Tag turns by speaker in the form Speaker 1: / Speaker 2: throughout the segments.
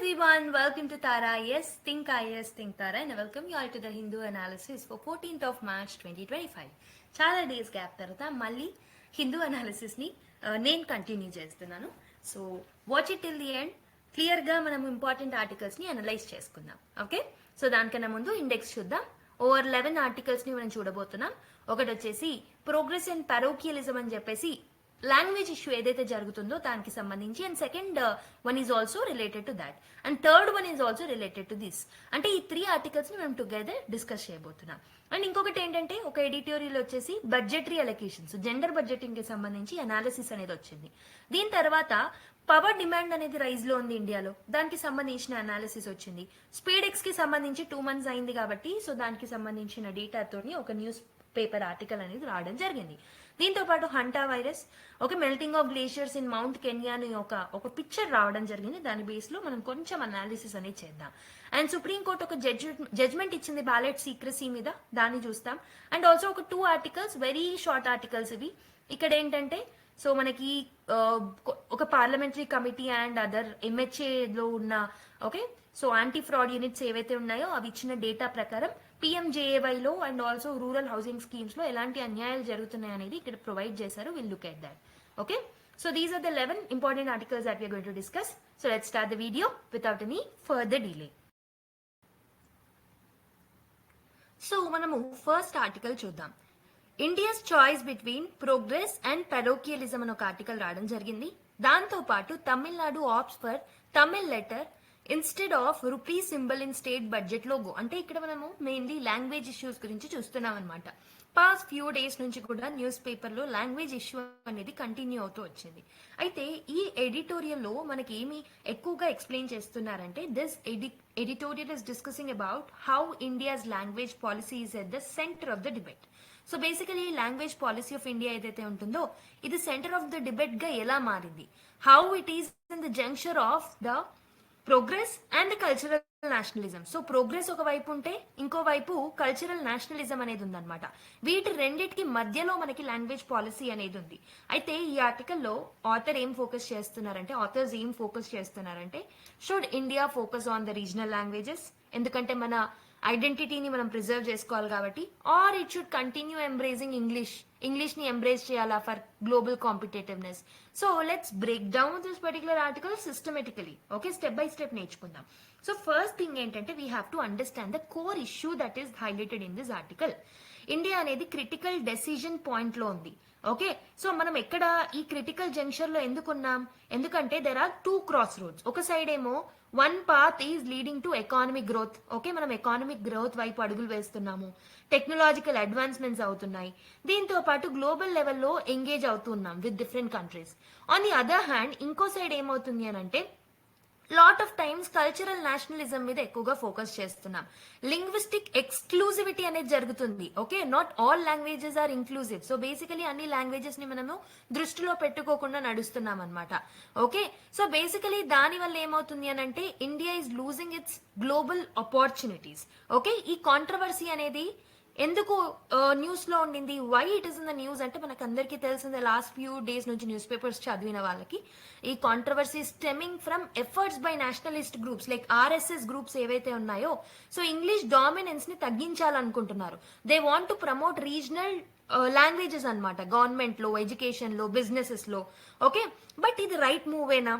Speaker 1: everyone, welcome to Tara. Yes, think IS, think Tara, and I welcome you all to the Hindu analysis for 14th of March 2025. చాలా days gap తర్వాత మళ్ళీ హిందూ అనాలిసిస్ని నేను continue చేస్తున్నాను. So watch it till the end. క్లియర్గా మనం important ఆర్టికల్స్ని analyse చేసుకుందాం. Okay, so దానికన్నా ముందు ఇండెక్స్ చూద్దాం. ఓవర్ 11 ఆర్టికల్స్ని మనం చూడబోతున్నాం. ఒకటి వచ్చేసి ప్రోగ్రెస్ అండ్ పారోకియలిజం అని చెప్పేసి లాంగ్వేజ్ ఇష్యూ ఏదైతే జరుగుతుందో దానికి సంబంధించి, and second one is also related to that, and third one is also related to this. అంటే ఈ 3 ఆర్టికల్స్ ని మేము టుగెదర్ డిస్కస్ చేయబోతున్నాం. అండ్ ఇంకొకటి ఏంటంటే ఒక ఎడిటోరియల్ వచ్చేసి బడ్జెటరీ అలొకేషన్స్, జెండర్ బడ్జెటింగ్ కి సంబంధించి అనాలిసిస్ అనేది వచ్చింది. దీని తర్వాత పవర్ డిమాండ్ అనేది రైజ్ లో ఉంది ఇండియాలో, దానికి సంబంధించిన అనాలిసిస్ వచ్చింది. స్పీడ్ ఎక్స్ కి సంబంధించి 2 months అయింది కాబట్టి సో దానికి సంబంధించిన డేటాతో ఒక న్యూస్ పేపర్ ఆర్టికల్ అనేది రావడం జరిగింది. దీంతో పాటు హంటా వైరస్, ఒక melting of glaciers in mount Kenya అని ఒక పిక్చర్ రావడం జరిగింది. దాని బేస్ లో మనం కొంచెం అనాలిసిస్ అనేది చేద్దాం. అండ్ సుప్రీంకోర్టు ఒక జడ్జ్మెంట్ ఇచ్చింది బ్యాలెట్ సీక్రసీ మీద, దాన్ని చూస్తాం. అండ్ ఆల్సో ఒక 2 ఆర్టికల్స్, వెరీ షార్ట్ ఆర్టికల్స్ ఇవి. ఇక్కడ ఏంటంటే సో మనకి ఒక parliamentary committee and other MHA లో ఉన్న okay so anti fraud units ఏవైతే ఉన్నాయో అవి ఇచ్చిన డేటా ప్రకారం PMJAY లో and also rural housing schemes లో ఎలాంటి అన్యాయాలు జరుగుతున్నాయి అనేది ఇక్కడ ప్రొవైడ్ చేశారు. Will look at that. Okay, so these are the 11 important articles that we are going to discuss. So let's start the video without any further delay. So మనము first article చూద్దాం. India's choice between progress and parochialism అని ఒక article రావడం జరిగింది. దాంతో పాటు Tamil Nadu opts for Tamil letter instead of rupee symbol in state budget logo. అంటే ఇక్కడ మనము మెయిన్లీ లాంగ్వేజ్ ఇష్యూస్ గురించి చూస్తున్నాం అనమాట. పాస్ట్ ఫ్యూ డేస్ నుంచి కూడా న్యూస్ పేపర్ లో లాంగ్వేజ్ ఇష్యూ అనేది కంటిన్యూ అవుతూ వచ్చింది. అయితే ఈ ఎడిటోరియల్ లో మనకి ఏమి ఎక్కువగా ఎక్స్ప్లెయిన్ చేస్తున్నారంటే this editorial is discussing about how India's language policy is at the centre of the debate. So basically language policy of India ఏదైతే ఉంటుందో ఇది సెంటర్ ఆఫ్ ద డిబేట్ గా ఎలా మారింది, how it is in the junction of the progress and the cultural nationalism. So progress ఒక వైపు ఉంటే ఇంకోవైపు కల్చరల్ నేషనలిజం అనేది ఉందన్నమాట. వీటి రెండింటికి మధ్యలో మనకి లాంగ్వేజ్ పాలసీ అనేది ఉంది. అయితే ఈ ఆర్టికల్లో ఆథర్స్ ఏం ఫోకస్ చేస్తున్నారంటే should India focus on the regional languages, ఎందుకంటే మన ఐడెంటిటీని మనం ప్రిజర్వ్ చేసుకోవాలి కాబట్టి, or it should continue embracing English ని ఎంబ్రేస్ చేయాలా for global competitiveness. So let's break down this particular article systematically. Okay, step by step నేర్చుకుందాం. సో ఫస్ట్ థింగ్ ఏంటంటే we have to understand the core issue that is highlighted in this article. India అనేది critical decision point లో ఉంది. Okay, so మనం ఎక్కడ ఈ critical junction లో ఎందుకున్నాం, ఎందుకంటే దెర్ ఆర్ 2 క్రాస్ రోడ్స్. ఒక సైడ్ ఏమో one path is leading to economic growth. Okay, మనం ఎకానమిక్ గ్రోత్ వైపు అడుగులు వేస్తున్నాము, టెక్నాలజికల్ అడ్వాన్స్మెంట్స్ అవుతున్నాయి, దీంతో పాటు గ్లోబల్ లెవెల్లో ఎంగేజ్ అవుతున్నాం with different countries. On the other hand ఇంకో సైడ్ ఏమవుతుంది అని అంటే lot of times cultural nationalism మీద ఎక్కువగా ఫోకస్ చేస్తున్నాం. లింగ్విస్టిక్ ఎక్స్క్లూజివిటీ అనేది జరుగుతుంది. Okay, not all languages are inclusive. So basically అన్ని లాంగ్వేజెస్ ని మనము దృష్టిలో పెట్టుకోకుండా నడుస్తున్నాం అనమాట. ఓకే, సో బేసికలీ దాని వల్ల ఏమవుతుంది అని అంటే India is losing its global opportunities. Okay, ఈ కాంట్రవర్సీ అనేది ఎందుకు న్యూస్ లో ఉండింది, why it is in the news అంటే మనకు అందరికీ తెలిసిందే, లాస్ట్ ఫ్యూ డేస్ నుంచి న్యూస్ పేపర్స్ చదివిన వాళ్ళకి ఈ controversy stemming from efforts by nationalist groups like RSS groups ఏవైతే ఉన్నాయో, సో ఇంగ్లీష్ డామినెన్స్ ని తగ్గించాలనుకుంటున్నారు. They want to promote regional languages అనమాట, గవర్నమెంట్ లో, ఎడ్యుకేషన్ లో, బిజినెసెస్ లో. ఓకే, బట్ ఇది రైట్ మూవేనా?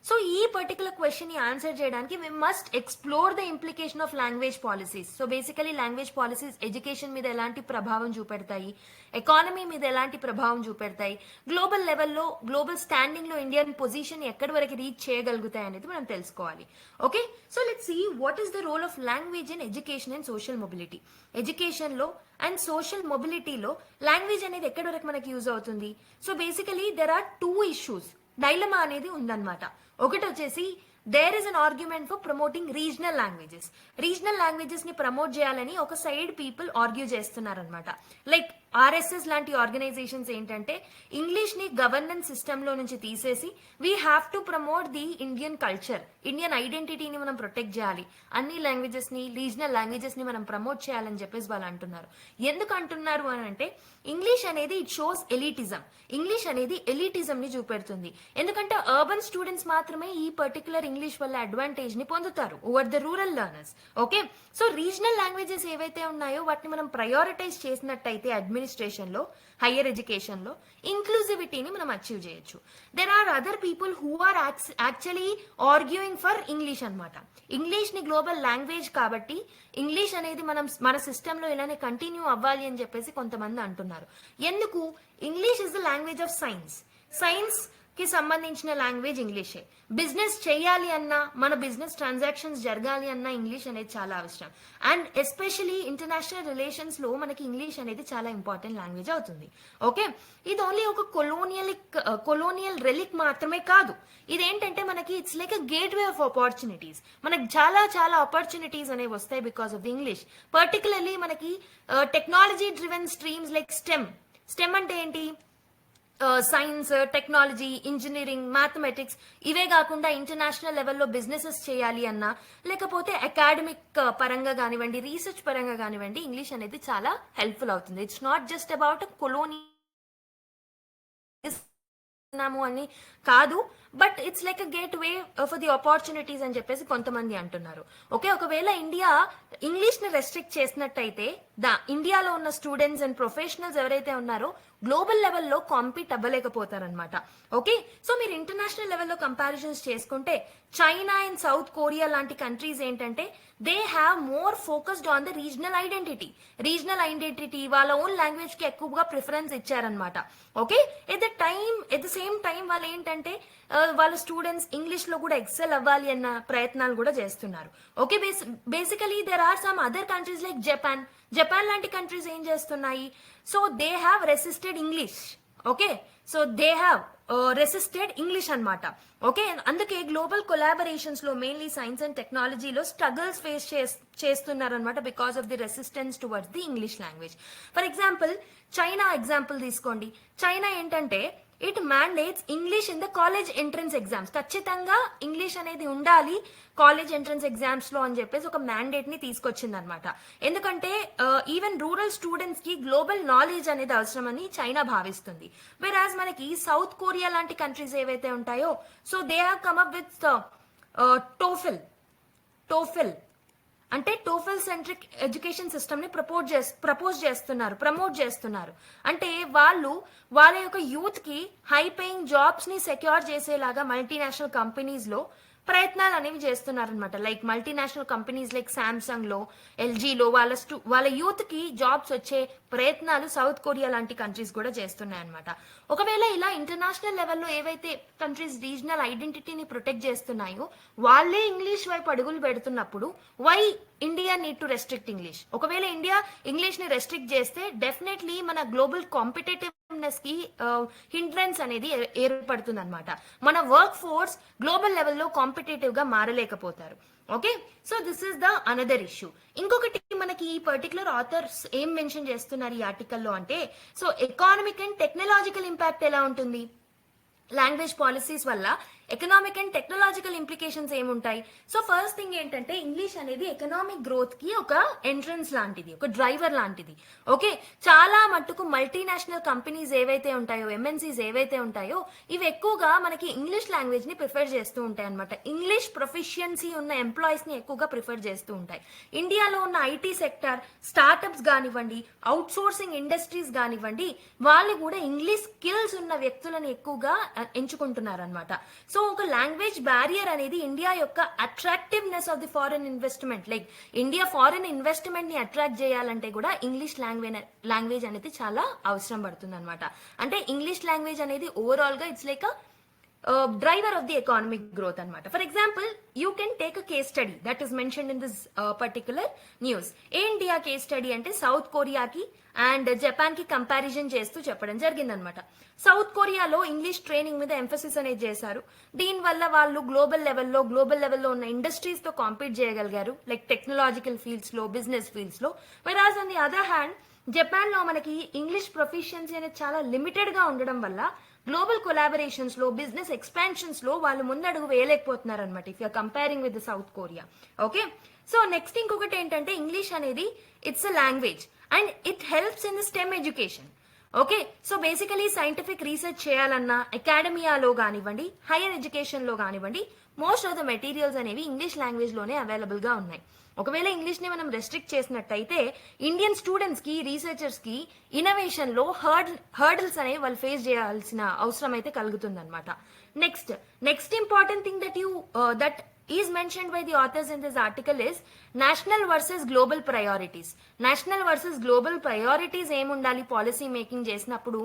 Speaker 1: సో ఈ పర్టికులర్ క్వశ్చన్ ని ఆన్సర్ చేయడానికి we must explore the implication of language policies. So basically language policies education మీద ఎలాంటి ప్రభావం చూపెడతాయి, ఎకానమీ మీద ఎలాంటి ప్రభావం చూపెడతాయి, గ్లోబల్ లెవెల్లో గ్లోబల్ స్టాండింగ్ లో ఇండియన్ పొజిషన్ ఎక్కడి వరకు రీచ్ చేయగలుగుతాయి అనేది మనం తెలుసుకోవాలి. Okay, so let's see what is the role of language in education and social mobility. Education లో అండ్ సోషల్ మొబిలిటీలో లాంగ్వేజ్ అనేది ఎక్కడి వరకు మనకి యూజ్ అవుతుంది. So basically there are 2 issues, dilemma అనేది ఉందన్నమాట. ఒకటి వచ్చేసి there is an argument for promoting regional languages ని ప్రమోట్ చేయాలని ఒక సైడ్ పీపుల్ ఆర్గ్యూ చేస్తున్నారనమాట. లైక్ ఆర్ఎస్ఎస్ లాంటి ఆర్గనైజేషన్స్ ఏంటంటే ఇంగ్లీష్ ని గవర్నెన్స్ సిస్టమ్ లో నుంచి తీసేసి we have to promote the Indian culture, Indian ఐడెంటిటీని మనం ప్రొటెక్ట్ చేయాలి, అన్ని లాంగ్వేజెస్ ని, రీజనల్ లాంగ్వేజెస్ ని మనం ప్రమోట్ చేయాలని చెప్పేసి వాళ్ళు అంటున్నారు. ఎందుకు అంటున్నారు అని అంటే ఇంగ్లీష్ అనేది ఇట్ షోస్ ఎలిటిజం. ఇంగ్లీష్ అనేది ఎలిటిజం ని చూపెడుతుంది. ఎందుకంటే అర్బన్ స్టూడెంట్స్ మాత్రమే ఈ పర్టికులర్ ఇంగ్లీష్ వల్ల అడ్వాంటేజ్ ని పొందుతారు over the rural learners. Okay, so regional languages ఏవైతే ఉన్నాయో వాటిని మనం ప్రయారిటైజ్ చేసినట్టయితే అడ్మినిస్ట్రేషన్ లో, హైయర్ ఎడ్యుకేషన్ లో ఇంక్లూజివిటీని మనం అచీవ్ చేయొచ్చు. There are other people who are actually arguing for English అనమాట. ఇంగ్లీష్ ని గ్లోబల్ లాంగ్వేజ్ కాబట్టి ఇంగ్లీష్ అనేది మన సిస్టంలో ఇలానే కంటిన్యూ అవ్వాలి అని చెప్పేసి కొంతమంది అంటున్నారు. ఎందుకు? English is the language of science. Science కి సంబంధించిన లాంగ్వేజ్ ఇంగ్లీషే. బిజినెస్ చేయాలి అన్నా, మన బిజినెస్ ట్రాన్సాక్షన్స్ జరగాలి అన్నా ఇంగ్లీష్ అనేది చాలా అవసరం. అండ్ ఎస్పెషలీ ఇంటర్నేషనల్ రిలేషన్స్ లో మనకి ఇంగ్లీష్ అనేది చాలా ఇంపార్టెంట్ లాంగ్వేజ్ అవుతుంది. ఓకే, ఇది ఓన్లీ ఒక కొలోనియల్ రెలిక్ మాత్రమే కాదు. ఇదేంటంటే మనకి it's like a gateway of opportunities. మనకి చాలా చాలా ఆపర్చునిటీస్ అనేవి వస్తాయి because of the English. Particularly మనకి technology driven streams like STEM అంటే ఏంటి? సైన్స్, టెక్నాలజీ, ఇంజనీరింగ్, మ్యాథమెటిక్స్, ఇవే కాకుండా ఇంటర్నేషనల్ లెవెల్లో బిజినెసెస్ చేయాలి అన్నా, లేకపోతే అకాడమిక్ పరంగా కానివ్వండి, రీసెర్చ్ పరంగా కానివ్వండి, ఇంగ్లీష్ అనేది చాలా హెల్ప్ఫుల్ అవుతుంది. ఇట్స్ నాట్ జస్ట్ అబౌట్ కొలోని అని కాదు, but it's like a gate way for the opportunities అని చెప్పేసి కొంతమంది అంటున్నారు. ఓకే, ఒకవేళ ఇండియా ఇంగ్లీష్ ని రెస్ట్రిక్ట్ చేసినట్టయితే ఇండియాలో ఉన్న స్టూడెంట్స్ అండ్ ప్రొఫెషనల్స్ ఎవరైతే ఉన్నారో గ్లోబల్ లెవెల్లో కాంపీట్ అవ్వలేకపోతారనమాట. ఓకే, సో మీరు ఇంటర్నేషనల్ లెవెల్లో కంపారిజన్స్ చేసుకుంటే చైనా అండ్ సౌత్ కొరియా లాంటి కంట్రీస్ ఏంటంటే they have more focused on the regional identity, వాళ్ళ ఓన్ లాంగ్వేజ్ కి ఎక్కువగా ప్రిఫరెన్స్ ఇచ్చారనమాట. Okay, at the same time వాళ్ళు ఏంటంటే వాళ్ళ స్టూడెంట్స్ ఇంగ్లీష్ లో కూడా ఎక్సెల్ అవ్వాలి అన్న ప్రయత్నాలు కూడా చేస్తున్నారు. Okay, basically there are some other countries like Japan లాంటి కంట్రీస్ ఏం చేస్తున్నాయి? So they have resisted English. Okay, so they have resisted English అనమాట. ఓకే, అందుకే గ్లోబల్ కొలాబరేషన్స్ లో మెయిన్లీ సైన్స్ అండ్ టెక్నాలజీలో స్ట్రగల్స్ ఫేస్ చేస్తున్నారు అనమాట because of the resistance towards the English language. For example China example తీసుకోండి. China ఏంటంటే it mandates English in the college entrance exams. ఖచ్చితంగా English అనేది ఉండాలి కాలేజ్ ఎంట్రన్స్ ఎగ్జామ్స్ లో అని చెప్పేసి ఒక మ్యాండేట్ ని తీసుకొచ్చింది అనమాట. ఎందుకంటే ఈవెన్ రూరల్ స్టూడెంట్స్ కి గ్లోబల్ నాలెడ్జ్ అనేది అవసరమని చైనా భావిస్తుంది. వెరాజ్ మనకి సౌత్ కొరియా లాంటి కంట్రీస్ ఏవైతే ఉంటాయో, so they have come up with TOEFL అంటే టోఫెల్ సెంట్రిక్ ఎడ్యుకేషన్ సిస్టమ్ ని ప్రమోట్ చేస్తున్నారు. అంటే వాళ్ళ యొక్క యూత్ కి హై పేయింగ్ జాబ్స్ ని సెక్యూర్ చేసేలాగా మల్టీనేషనల్ కంపెనీస్ లో ప్రయత్నాలు అనేవి చేస్తున్నారనమాట. Like multinational companies like Samsung లో, ఎల్జీలో వాళ్ళ యూత్ కి జాబ్స్ వచ్చే ప్రయత్నాలు సౌత్ కొరియా లాంటి కంట్రీస్ కూడా చేస్తున్నాయి అనమాట. ఒకవేళ ఇలా ఇంటర్నేషనల్ లెవెల్లో ఏవైతే కంట్రీస్ రీజనల్ ఐడెంటిటీని ప్రొటెక్ట్ చేస్తున్నాయో వాళ్ళే ఇంగ్లీష్ వైపు అడుగులు పెడుతున్నప్పుడు why India need to restrict English? ఒకవేళ ఇండియా ఇంగ్లీష్ ని రెస్ట్రిక్ట్ చేస్తే డెఫినెట్లీ మన గ్లోబల్ కాంపిటేటివ్నెస్ కి హిండ్రెన్స్ అనేది ఏర్పడుతుంది అనమాట. మన వర్క్ ఫోర్స్ గ్లోబల్ లెవెల్లో కాంపిటేటివ్ గా మారలేకపోతారు. Okay, so this is the another issue. ఇంకొకటి మనకి ఈ పర్టికులర్ ఆథర్స్ ఏం మెన్షన్ చేస్తున్నారు ఈ ఆర్టికల్లో అంటే, so economic and technological impact ఎలా ఉంటుంది? లాంగ్వేజ్ పాలసీస్ వల్ల ఎకనామిక్ అండ్ టెక్నాలజికల్ ఇంప్లికేషన్స్ ఏముంటాయి? సో ఫస్ట్ థింగ్ ఏంటంటే ఇంగ్లీష్ అనేది ఎకనామిక్ గ్రోత్ కి ఒక ఎంట్రన్స్ లాంటిది, ఒక డ్రైవర్ లాంటిది. ఓకే, చాలా మట్టుకు మల్టీనేషనల్ కంపెనీస్ ఏవైతే ఉంటాయో, ఎంఎన్సీస్ ఏవైతే ఉంటాయో ఇవి ఎక్కువగా మనకి ఇంగ్లీష్ లాంగ్వేజ్ ని ప్రిఫర్ చేస్తూ ఉంటాయి అనమాట. ఇంగ్లీష్ ప్రొఫిషియన్సీ ఉన్న ఎంప్లాయీస్ ని ఎక్కువగా ప్రిఫర్ చేస్తూ ఉంటాయి. ఇండియాలో ఉన్న ఐటీ సెక్టర్, స్టార్ట్అప్స్ కానివ్వండి, అవుట్ సోర్సింగ్ ఇండస్ట్రీస్ కానివ్వండి, వాళ్ళు కూడా ఇంగ్లీష్ స్కిల్స్ ఉన్న వ్యక్తులను ఎక్కువగా ఎంచుకుంటున్నారు అనమాట. సో ఒక లాంగ్వేజ్ బ్యారియర్ అనేది ఇండియా యొక్క attractiveness of the foreign investment, like India foreign investment ని అట్రాక్ట్ చేయాలంటే కూడా ఇంగ్లీష్ లాంగ్వేజ్ అనేది చాలా అవసరం పడుతుంది అనమాట. అంటే ఇంగ్లీష్ లాంగ్వేజ్ అనేది ఓవరాల్ గా it's like driver of the economic growth anamata. For example, you can take a case study that is mentioned in this particular news. India case study ante South Korea ki and Japan ki comparison చేస్తూ చెప్పడం జరిగిందనమాట. South కొరియాలో English training మీద emphasis అనేది చేశారు. దీని వల్ల వాళ్ళు గ్లోబల్ లెవెల్లో ఉన్న ఇండస్ట్రీస్ తో కాంపీట్ చేయగలిగారు, లైక్ టెక్నాలజికల్ ఫీల్డ్స్ లో, బిజినెస్ ఫీల్డ్స్ లో. వెరాజ్ on the other hand Japan లో మనకి ఇంగ్లీష్ ప్రొఫిషియన్సీ అనేది చాలా లిమిటెడ్ గా ఉండడం వల్ల గ్లోబల్ కొలాబరేషన్స్ లో బిజినెస్ ఎక్స్పాన్షన్స్ లో వాళ్ళు ముందడుగు వేయలేకపోతున్నారు అనమాట if you're comparing with south Korea. Okay, so next ఇంకొకటి ఏంటంటే ఇంగ్లీష్ అనేది it's a language and it helps in the stem education. Okay, so basically scientific research చేయాలన్నా అకాడమియాలో కానివ్వండి, హైయర్ ఎడ్యుకేషన్ లో కానివ్వండి, మోస్ట్ ఆఫ్ ద మెటీరియల్స్ అనేవి English language లోనే available గా ఉన్నాయి. ఒకవేళ ఇంగ్లీష్ ని మనం రెస్ట్రిక్ట్ చేసినట్టయితే ఇండియన్ స్టూడెంట్స్ కి, రీసెర్చర్స్ కి ఇన్నోవేషన్ లో హర్డల్స్ అనేవి వాళ్ళు ఫేస్ చేయాల్సిన అవసరం అయితే కలుగుతుంది అనమాట. Next important thing that is mentioned by the authors in this article is national versus global priorities. National versus global priorities ఏముండాలి పాలసీ మేకింగ్ చేసినప్పుడు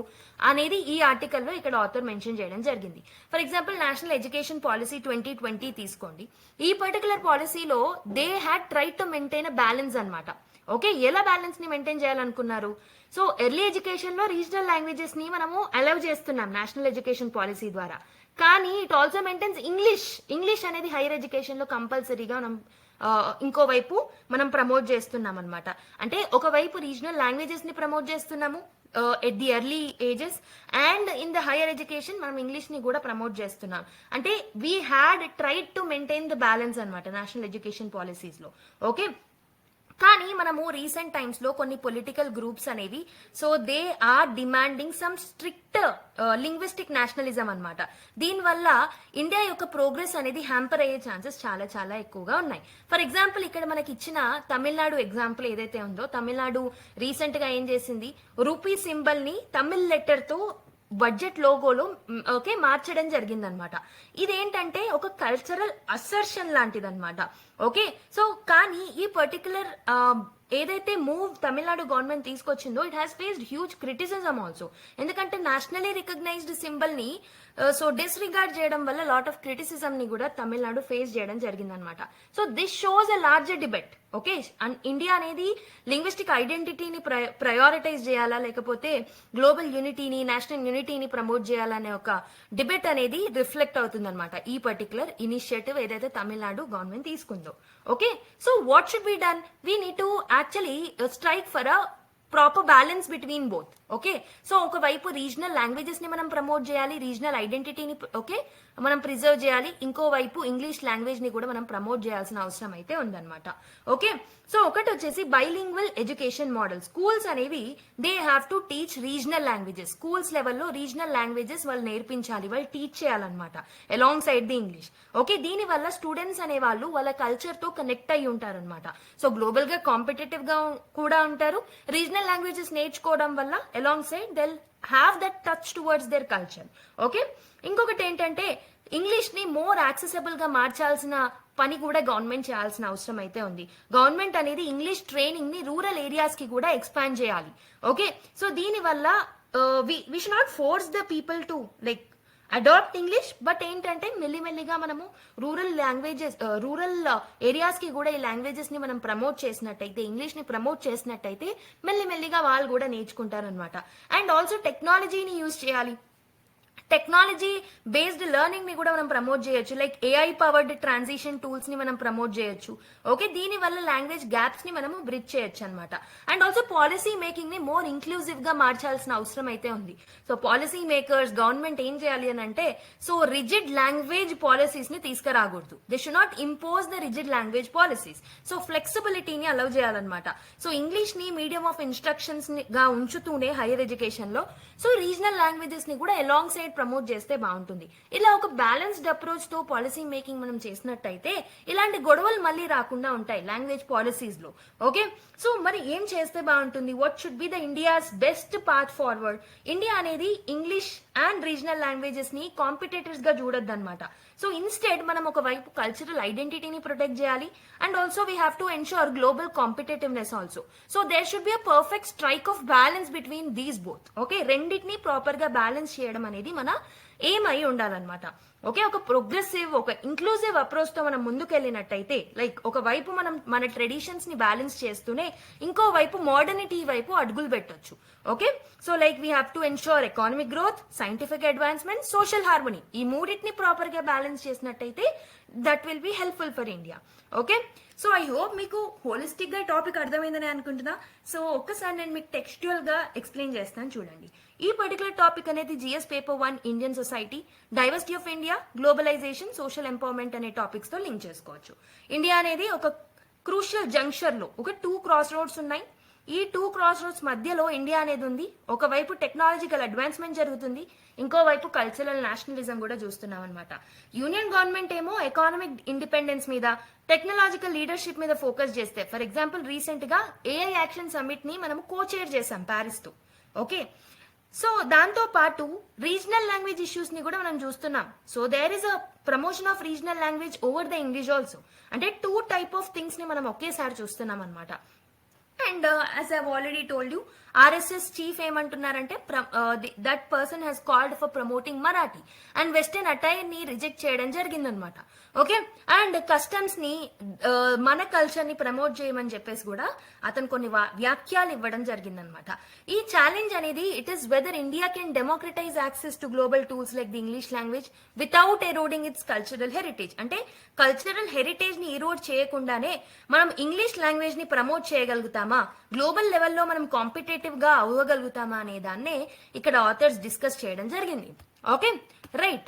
Speaker 1: అనేది ఈ ఆర్టికల్లో ఇక్కడ ఆథర్ మెన్షన్ చేయడం జరిగింది. For example national education policy 2020 తీసుకోండి. ఈ పర్టికులర్ పాలసీలో they had try to maintain a balance అనమాట. ఓకే, ఎలా బ్యాలెన్స్ ని మెయింటైన్ చేయాలనుకున్నారు? సో ఎర్లీ ఎడ్యుకేషన్ లో రీజనల్ లాంగ్వేజెస్ ని మనము అలౌ చేస్తున్నాం నేషనల్ ఎడ్యుకేషన్ పాలసీ ద్వారా. కానీ ఇట్ ఆల్సో మెయింటైన్స్ ఇంగ్లీష్ అనేది హైయర్ ఎడ్యుకేషన్ లో కంపల్సరీగా మనం ఇంకోవైపు మనం ప్రమోట్ చేస్తున్నాం అనమాట. అంటే ఒకవైపు రీజనల్ లాంగ్వేజెస్ ని ప్రమోట్ చేస్తున్నాము at the early ages and in the higher education మనం ఇంగ్లీష్ ని కూడా ప్రమోట్ చేస్తున్నాం. అంటే we had tried to maintain the balance అనమాట నేషనల్ ఎడ్యుకేషన్ పాలసీస్ లో. ఓకే, కానీ మనము రీసెంట్ టైమ్స్ లో కొన్ని పొలిటికల్ గ్రూప్స్ అనేవి so they are demanding some strict linguistic nationalism అనమాట. దీనివల్ల ఇండియా యొక్క ప్రోగ్రెస్ అనేది హ్యాంపర్ అయ్యే ఛాన్సెస్ చాలా చాలా ఎక్కువగా ఉన్నాయి. ఫర్ ఎగ్జాంపుల్ ఇక్కడ మనకి ఇచ్చిన తమిళనాడు ఎగ్జాంపుల్ ఏదైతే ఉందో, తమిళనాడు రీసెంట్ గా ఏం చేసింది, రూపీ సింబల్ ని తమిళ్ లెటర్ తో బడ్జెట్ లోగోలో ఓకే మార్చడం జరిగిందనమాట. ఇదేంటంటే ఒక కల్చరల్ అసర్షన్ లాంటిది అనమాట. ఓకే, సో కానీ ఈ పర్టికులర్ ఏదైతే మూవ్ తమిళనాడు గవర్నమెంట్ తీసుకొచ్చిందో it has faced huge criticism also. ఎందుకంటే నేషనలీ రికగ్నైజ్డ్ సింబల్ ని సో డిస్రిగార్డ్ చేయడం వల్ల లాట్ ఆఫ్ క్రిటిసిజం ని కూడా తమిళనాడు ఫేస్ చేయడం జరిగిందనమాట. So this shows a larger debate. Okay, India అనేది లింగ్విస్టిక్ ఐడెంటిటీని ప్రయారిటైజ్ చేయాలా లేకపోతే గ్లోబల్ యూనిటీని, నేషనల్ యూనిటీని ప్రమోట్ చేయాలనే ఒక డిబేట్ అనేది రిఫ్లెక్ట్ అవుతుంది అనమాట ఈ పర్టికులర్ ఇనిషియేటివ్ ఏదైతే తమిళనాడు గవర్నమెంట్ తీసుకుందో. Okay, so what should be done? We need to actually strike for a proper balance between both. Okay, so ఒకవైపు రీజనల్ లాంగ్వేజెస్ ని మనం ప్రమోట్ చేయాలి, రీజనల్ ఐడెంటిటీని ఓకే మనం ప్రిజర్వ్ చేయాలి, ఇంకోవైపు ఇంగ్లీష్ లాంగ్వేజ్ ని కూడా మనం ప్రమోట్ చేయాల్సిన అవసరం అయితే ఉందన్నమాట. ఓకే, సో ఒకటి వచ్చేసి బైలింగ్వల్ ఎడ్యుకేషన్ మోడల్. స్కూల్స్ అనేవి they have to teach regional languages. Schools లెవెల్లో రీజనల్ లాంగ్వేజెస్ వాళ్ళు నేర్పించాలి, వాళ్ళు టీచ్ చేయాలన్నమాట along side the English. Okay, దీని వల్ల స్టూడెంట్స్ అనే వాళ్ళు వాళ్ళ కల్చర్ తో కనెక్ట్ అయ్యి ఉంటారనమాట. సో గ్లోబల్ గా కాంపిటేటివ్ గా కూడా ఉంటారు. రీజనల్ లాంగ్వేజెస్ నేర్చుకోవడం వల్ల along side they have that touch towards their culture. Okay, ఇంకొకటి ఏంటంటే ఇంగ్లీష్ ని మోర్ యాక్సెసిబుల్ గా మార్చాల్సిన పని కూడా గవర్నమెంట్ చేయాల్సిన అవసరం అయితే ఉంది. గవర్నమెంట్ అనేది ఇంగ్లీష్ ట్రైనింగ్ ని రూరల్ ఏరియాస్ కి కూడా ఎక్స్పాండ్ చేయాలి. ఓకే, సో దీని వల్ల we should not force the people to like adapt English, but ఏంటంటే మెల్లిమెల్లిగా మనము రూరల్ ఏరియాస్ కి కూడా ఈ లాంగ్వేజెస్ ని మనం ప్రమోట్ చేసినట్టయితే, ఇంగ్లీష్ ని ప్రమోట్ చేసినట్టయితే మెల్లిమెల్లిగా వాళ్ళు కూడా నేర్చుకుంటారు అనమాట. అండ్ ఆల్సో టెక్నాలజీని యూజ్ చేయాలి. టెక్నాలజీ బేస్డ్ లెర్నింగ్ ని కూడా మనం ప్రమోట్ చేయొచ్చు. Like AI powered transition tools ని మనం ప్రమోట్ చేయొచ్చు. ఓకే, దీని వల్ల లాంగ్వేజ్ గ్యాప్స్ ని మనము బ్రిడ్జ్ చేయొచ్చు అనమాట. అండ్ ఆల్సో పాలసీ మేకింగ్ ని మోర్ ఇంక్లూజివ్ గా మార్చాల్సిన అవసరం అయితే ఉంది. సో పాలసీ మేకర్స్, గవర్నమెంట్ ఏం చేయాలి అని అంటే సో రిజిడ్ లాంగ్వేజ్ పాలసీస్ ని తీసుకురాకూడదు. They should not impose the rigid language policies. So ఫ్లెక్సిబిలిటీని అలౌ చేయాలన్నమాట. సో ఇంగ్లీష్ ని మీడియం ఆఫ్ ఇన్స్ట్రక్షన్స్ గా ఉంచుతూనే హైయర్ ఎడ్యుకేషన్ లో సో రీజనల్ లాంగ్వేజెస్ ని కూడా అలాంగ్ సైడ్ ప్రమోట్ చేస్తే బాగుంటుంది. ఇలా ఒక బ్యాలెన్స్డ్ అప్రోచ్ తో పాలసీ మేకింగ్ మనం చేసినట్టయితే ఇలాంటి గొడవలు మళ్ళీ రాకుండా ఉంటాయి లాంగ్వేజ్ పాలసీస్ లో. ఓకే, సో మరి ఏం చేస్తే బాగుంటుంది? What should be the India's best path forward? India అనేది ఇంగ్లీష్ అండ్ రీజనల్ లాంగ్వేజెస్ ని కాంపిటేటర్స్ గా చూడొద్దు అనమాట. సో ఇన్స్టెడ్ మనం ఒకవైపు కల్చరల్ ఐడెంటిటీని ప్రొటెక్ట్ చేయాలి and also we have to ensure global competitiveness also. So there should be a perfect strike of balance between these both. Okay, రెండింటిని proper గా బ్యాలెన్స్ చేయడం అనేది మన ఏమై ఉండాలన్నమాట. ఓకే, ఒక ప్రోగ్రెసివ్, ఒక ఇంక్లూజివ్ అప్రోచ్ తో మనం ముందుకెళ్ళినట్టయితే, లైక్ ఒక వైపు మనం మన ట్రెడిషన్స్ ని బ్యాలెన్స్ చేస్తూనే ఇంకో వైపు మోడర్నిటీ వైపు అడుగులు పెట్టొచ్చు. Okay, so like we have to ensure economic growth, scientific advancement, social harmony. ఈ మూడింటిని ప్రాపర్ గా బ్యాలెన్స్ చేసినట్టయితే that will be helpful for India. Okay, so I hope మీకు హోలిస్టిక్ గా టాపిక్ అర్థమైందని అనుకుంటున్నా. సో ఒక్కసారి నేను మీకు టెక్స్చువల్ గా ఎక్స్ప్లెయిన్ చేస్తాను చూడండి. ఈ పర్టికులర్ టాపిక్ అనేది GS paper 1 Indian society, diversity of India, globalisation, social empowerment అనే టాపిక్స్ తో లింక్ చేసుకోవచ్చు. ఇండియా అనేది ఒక క్రూషియల్ జంక్షన్ లో ఒక 2 క్రాస్ రోడ్స్ ఉన్నాయి. ఈ 2 క్రాస్ రోడ్స్ మధ్యలో ఇండియా అనేది ఉంది. ఒకవైపు టెక్నాలజికల్ అడ్వాన్స్మెంట్ జరుగుతుంది, ఇంకోవైపు కల్చరల్ నేషనలిజం కూడా చూస్తున్నాం అనమాట. యూనియన్ గవర్నమెంట్ ఏమో ఎకానమిక్ ఇండిపెండెన్స్ మీద, టెక్నాలజికల్ లీడర్షిప్ మీద ఫోకస్ చేస్తే, ఫర్ ఎగ్జాంపుల్ రీసెంట్ గా ఏఐ యాక్షన్ సమ్మిట్ ని మనం కో-చైర్ చేసాం ప్యారిస్ తో. ఓకే, సో దాంతో పాటు రీజనల్ లాంగ్వేజ్ ఇష్యూస్ ని కూడా మనం చూస్తున్నాం. So there is a promotion of regional language over the English also. అంటే 2 టైప్ ఆఫ్ థింగ్స్ ని మనం ఒకేసారి చూస్తున్నాం అనమాట. And as I already told you, RSS chief ఏమంటున్నారంటే that person has called for promoting Marathi and western attire ని reject చేయడం జరిగిందనమాట. ఓకే, అండ్ కస్టమ్స్ ని మన కల్చర్ ని ప్రమోట్ చేయమని చెప్పేసి కూడా అతను కొన్ని వ్యాఖ్యలు ఇవ్వడం జరిగిందనమాట. ఈ ఛాలెంజ్ అనేది it is whether India can democratise access to global tools like the English language without eroding its cultural heritage. అంటే కల్చరల్ హెరిటేజ్ ని ఎరోడ్ చేయకుండానే మనం ఇంగ్లీష్ లాంగ్వేజ్ ని ప్రమోట్ చేయగలుగుతామా, గ్లోబల్ లెవెల్లో మనం కాంపిటేటివ్ గా అవ్వగలుగుతామా అనే దాన్నే ఇక్కడ ఆథర్స్ డిస్కస్ చేయడం జరిగింది. Okay, right.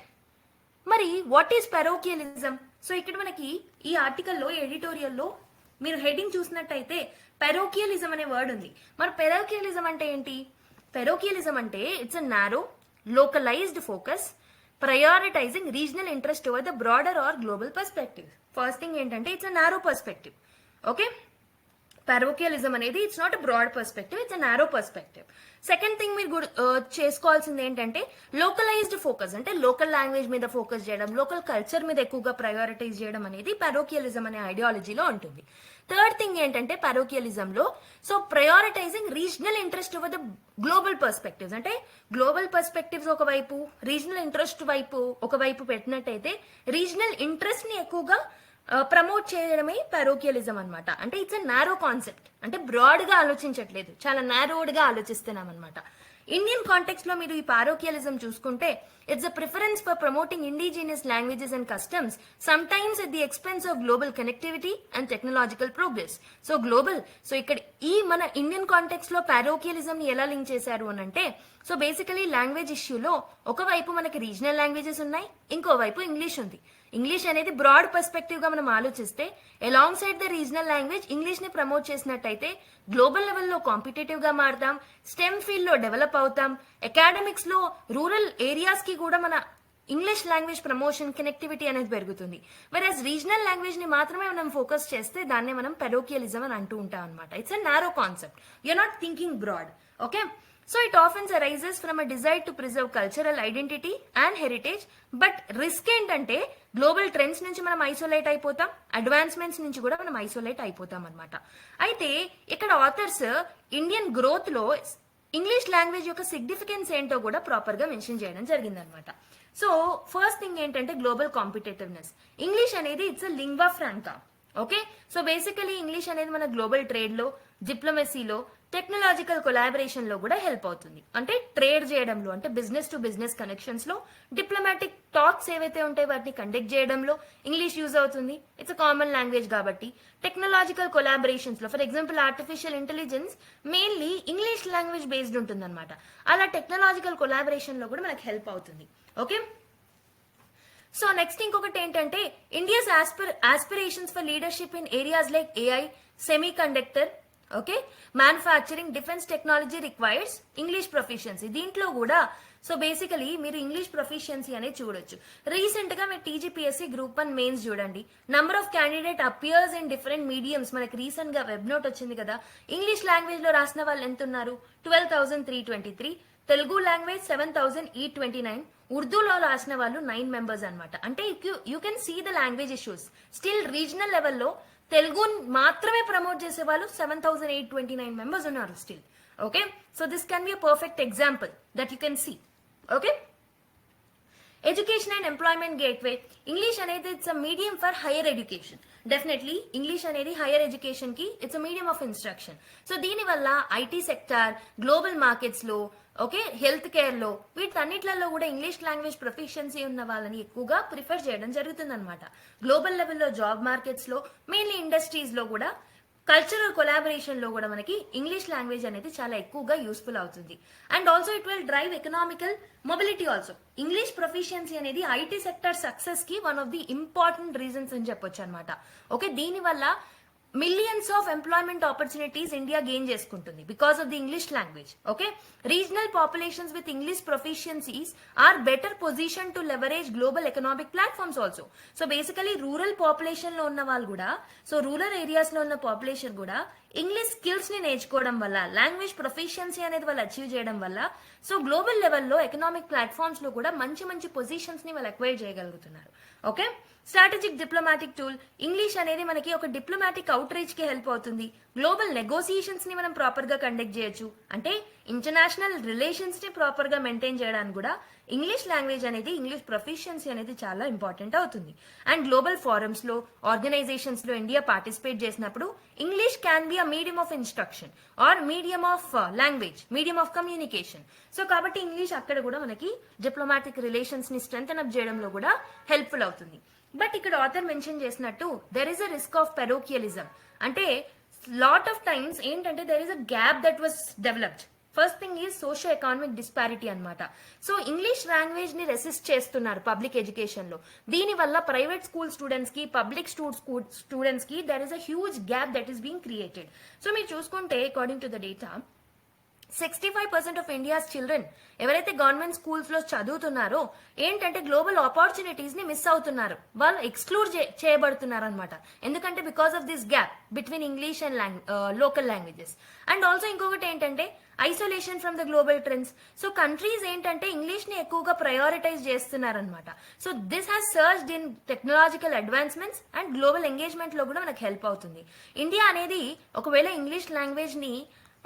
Speaker 1: మరి వాట్ ఈస్ పెరోకియలిజం? సో ఇక్కడ మనకి ఈ ఆర్టికల్లో ఎడిటోరియల్లో మీరు హెడ్డింగ్ చూసినట్టయితే పెరోకియలిజం అనే వర్డ్ ఉంది. మరి పెరోకియలిజం అంటే ఏంటి? పెరోకియలిజం అంటే it's a narrow localised focus prioritising regional interest over the broader or global perspective. First thing ఏంటంటే it's a narrow perspective. Okay, parochialism అనేది it's not a broad perspective, it's a narrow perspective. Second thing మీరు చేసుకోవాల్సింది ఏంటంటే localised focus, అంటే local language మీద focus చేయడం, local culture మీద ఎక్కువగా ప్రయారిటైజ్ చేయడం అనేది parochialism అనే ఐడియాలజీలో ఉంటుంది. థర్డ్ థింగ్ ఏంటంటే parochialism లో so prioritising regional interest over the global perspectives. అంటే గ్లోబల్ పర్స్పెక్టివ్స్ ఒకవైపు, రీజనల్ ఇంట్రెస్ట్ వైపు ఒకవైపు పెట్టినట్టయితే రీజనల్ ఇంట్రెస్ట్ ని ఎక్కువగా ప్రమోట్ చేయడమే parochialism అనమాట. అంటే ఇట్స్ అ నారో కాన్సెప్ట్, అంటే బ్రాడ్ గా ఆలోచించట్లేదు, చాలా నారోడ్ గా ఆలోచిస్తున్నాం అనమాట. ఇండియన్ కాంటెక్స్ట్ లో మీరు ఈ parochialism చూసుకుంటే it's a preference for promoting indigenous languages and customs some times at the expense of global connectivity and technological progress. So global, so ఇక్కడ ఈ మన ఇండియన్ కాంటెక్స్ట్ లో parochialism ని ఎలా లింక్ చేశారు అని అంటే, సో బేసికలీ లాంగ్వేజ్ ఇష్యూలో ఒకవైపు మనకి రీజనల్ లాంగ్వేజెస్ ఉన్నాయి, ఇంకోవైపు ఇంగ్లీష్ ఉంది. ఇంగ్లీష్ అనేది బ్రాడ్ పర్స్పెక్టివ్ గా మనం ఆలోచిస్తే along side the regional language English ని ప్రమోట్ చేసినట్టయితే గ్లోబల్ లెవెల్లో కాంపిటేటివ్ గా మారుతాం, స్టెమ్ ఫీల్డ్ లో డెవలప్ అవుతాం, అకాడమిక్స్ లో రూరల్ ఏరియాస్ కి కూడా మన ఇంగ్లీష్ లాంగ్వేజ్ ప్రమోషన్ కనెక్టివిటీ అనేది పెరుగుతుంది. వెరాజ్ రీజనల్ లాంగ్వేజ్ ని మాత్రమే మనం ఫోకస్ చేస్తే దాన్ని మనం parochialism అని అంటూ ఉంటాం అనమాట. It's a narrow concept, you're not thinking broad. Okay, so it ఆఫెన్స్ arises from a desire to preserve cultural identity and heritage, but risk ఏంటంటే గ్లోబల్ ట్రెండ్స్ నుంచి మనం ఐసోలేట్ అయిపోతాం, అడ్వాన్స్మెంట్స్ నుంచి కూడా మనం ఐసోలేట్ అయిపోతాం అనమాట. అయితే ఇక్కడ ఆథర్స్ ఇండియన్ గ్రోత్ లో ఇంగ్లీష్ లాంగ్వేజ్ యొక్క సిగ్నిఫికెన్స్ ఏంటో కూడా ప్రాపర్ గా మెన్షన్ చేయడం జరిగింది అనమాట. సో ఫస్ట్ థింగ్ ఏంటంటే గ్లోబల్ కాంపిటేటివ్నెస్. ఇంగ్లీష్ అనేది it's a lingua franca. Okay, so basically English అనేది మన గ్లోబల్ ట్రేడ్ లో, డిప్లొమసీలో, టెక్నాలజికల్ కొలాబరేషన్ లో కూడా హెల్ప్ అవుతుంది. అంటే ట్రేడ్ చేయడంలో, అంటే బిజినెస్ టు బిజినెస్ కనెక్షన్స్ లో, డిప్లొమాటిక్ టాక్స్ ఏవైతే ఉంటాయో వాటిని కండక్ట్ చేయడంలో ఇంగ్లీష్ యూజ్ అవుతుంది. ఇట్స్ అ కామన్ లాంగ్వేజ్ కాబట్టి. టెక్నాలజికల్ కొలాబరేషన్స్ లో, for example artificial intelligence mainly English language based ఉంటుంది అనమాట. అలా టెక్నాలజికల్ కొలాబరేషన్ లో కూడా మనకు హెల్ప్ అవుతుంది. ఓకే, సో నెక్స్ట్ ఇంకొకటి ఏంటంటే India's aspirations for leadership in areas like AI, semi conductor, okay, manufacturing, defence technology requires English proficiency. దీంట్లో కూడా సో బేసికలీ మీరు ఇంగ్లీష్ ప్రొఫిషియన్సీ అనేది చూడొచ్చు. రీసెంట్ గా మీరు టీజీపీఎస్సీ గ్రూప్ 1 మెయిన్స్ చూడండి, number of candidate appears in different mediums. మనకి recent గా వెబ్ నోట్ వచ్చింది కదా, ఇంగ్లీష్ లాంగ్వేజ్ లో రాసిన వాళ్ళు ఎంత ఉన్నారు? 12,323, తెలుగు లాంగ్వేజ్ 7,829, ఉర్దూలో రాసిన వాళ్ళు 9 మెంబర్స్ అనమాట. అంటే you can see the language issues. Still regional లెవెల్లో తెలుగు మాత్రమే ప్రమోట్ చేసే వాళ్ళు 7,829 మెంబర్స్ ఉన్నారు still. Okay, so this can be a perfect example that you can see. Okay, education and employment gateway. English అనేది it's a medium for higher education. Definitely English అనేది higher education కి it's a medium of instruction. So దీనివల్ల IT sector, global markets లో, okay, health care లో, వీటన్నిట్లలో కూడా English language proficiency ఉన్న వాళ్ళని ఎక్కువగా ప్రిఫర్ చేయడం జరుగుతుంది అనమాట. గ్లోబల్ లెవెల్లో జాబ్ మార్కెట్స్ లో, మెయిన్లీ ఇండస్ట్రీస్ లో కూడా, కల్చరల్ కొలాబరేషన్ లో కూడా మనకి ఇంగ్లీష్ లాంగ్వేజ్ అనేది చాలా ఎక్కువగా యూస్ఫుల్ అవుతుంది. And also it will drive economical mobility also. English proficiency అనేది ఐటీ సెక్టర్ సక్సెస్ కి one of the important reasons అని చెప్పొచ్చు అనమాట. ఓకే, దీనివల్ల millions of employment opportunities India gain చేసుకుంటుంది because of the English language. Okay, regional populations with English proficiencies are better position to leverage global economic platforms also. So basically rural population లో ఉన్న వాళ్ళు కూడా, so rural areas లో ఉన్న population కూడా English skills ని నేర్చుకోవడం వల్ల, లాంగ్వేజ్ ప్రొఫిషియన్సీ అనేది వాళ్ళు అచీవ్ చేయడం వల్ల, సో గ్లోబల్ లెవెల్లో ఎకనామిక్ ప్లాట్ఫామ్స్ లో కూడా మంచి మంచి పొజిషన్స్ ని వాళ్ళు అక్వైర్ చేయగలుగుతున్నారు. Okay, strategic diplomatic tool. English అనేది మనకి ఒక డిప్లొమాటిక్ అవుట్ రీచ్ కి హెల్ప్ అవుతుంది. గ్లోబల్ నెగోసియేషన్స్ ని మనం ప్రాపర్ గా కండక్ట్ చేయొచ్చు. అంటే ఇంటర్నేషనల్ రిలేషన్స్ ని ప్రాపర్ గా మెయింటైన్ చేయడానికి కూడా ఇంగ్లీష్ లాంగ్వేజ్ అనేది, ఇంగ్లీష్ ప్రొఫిషియన్సీ అనేది చాలా ఇంపార్టెంట్ అవుతుంది. అండ్ గ్లోబల్ ఫారమ్స్ లో, ఆర్గనైజేషన్స్ లో ఇండియా పార్టిసిపేట్ చేసినప్పుడు English can be a medium of instruction or medium of language, medium of communication. So కాబట్టి ఇంగ్లీష్ అక్కడ కూడా మనకి డిప్లొమాటిక్ రిలేషన్స్ ని స్ట్రెంథెన్ అప్ చేయడంలో కూడా హెల్ప్ఫుల్ అవుతుంది. బట్ ఇక్కడ ఆథర్ మెన్షన్ చేసినట్టు there is a risk of parochialism. అంటే లాట్ ఆఫ్ టైమ్స్ ఏంటంటే there is a gap that was developed. First thing is socio economic disparity అనమాట. సో ఇంగ్లీష్ లాంగ్వేజ్ ని resist చేస్తున్నారు పబ్లిక్ ఎడ్యుకేషన్ లో. దీని వల్ల ప్రైవేట్ స్కూల్ స్టూడెంట్స్ కి, public students కి there is a huge gap that is being created. So మీరు చూసుకుంటే according to the data 65% of India's children ఎవరైతే గవర్నమెంట్ స్కూల్స్ లో చదువుతున్నారో ఏంటంటే గ్లోబల్ ఆపర్చునిటీస్ ని మిస్ అవుతున్నారు. వాళ్ళు ఎక్స్క్లూడ్ చేయబడుతున్నారు అనమాట. ఎందుకంటే because of this gap between English and local languages. And also ఇంకొకటి ఏంటంటే isolation from the global trends. So countries ఏంటంటే ఇంగ్లీష్ ని ఎక్కువగా ప్రయారిటైజ్ చేస్తున్నారనమాట. So this has surged in technological advancements and global engagement లో కూడా మనకు హెల్ప్ అవుతుంది. ఇండియా అనేది ఒకవేళ ఇంగ్లీష్ లాంగ్వేజ్ ని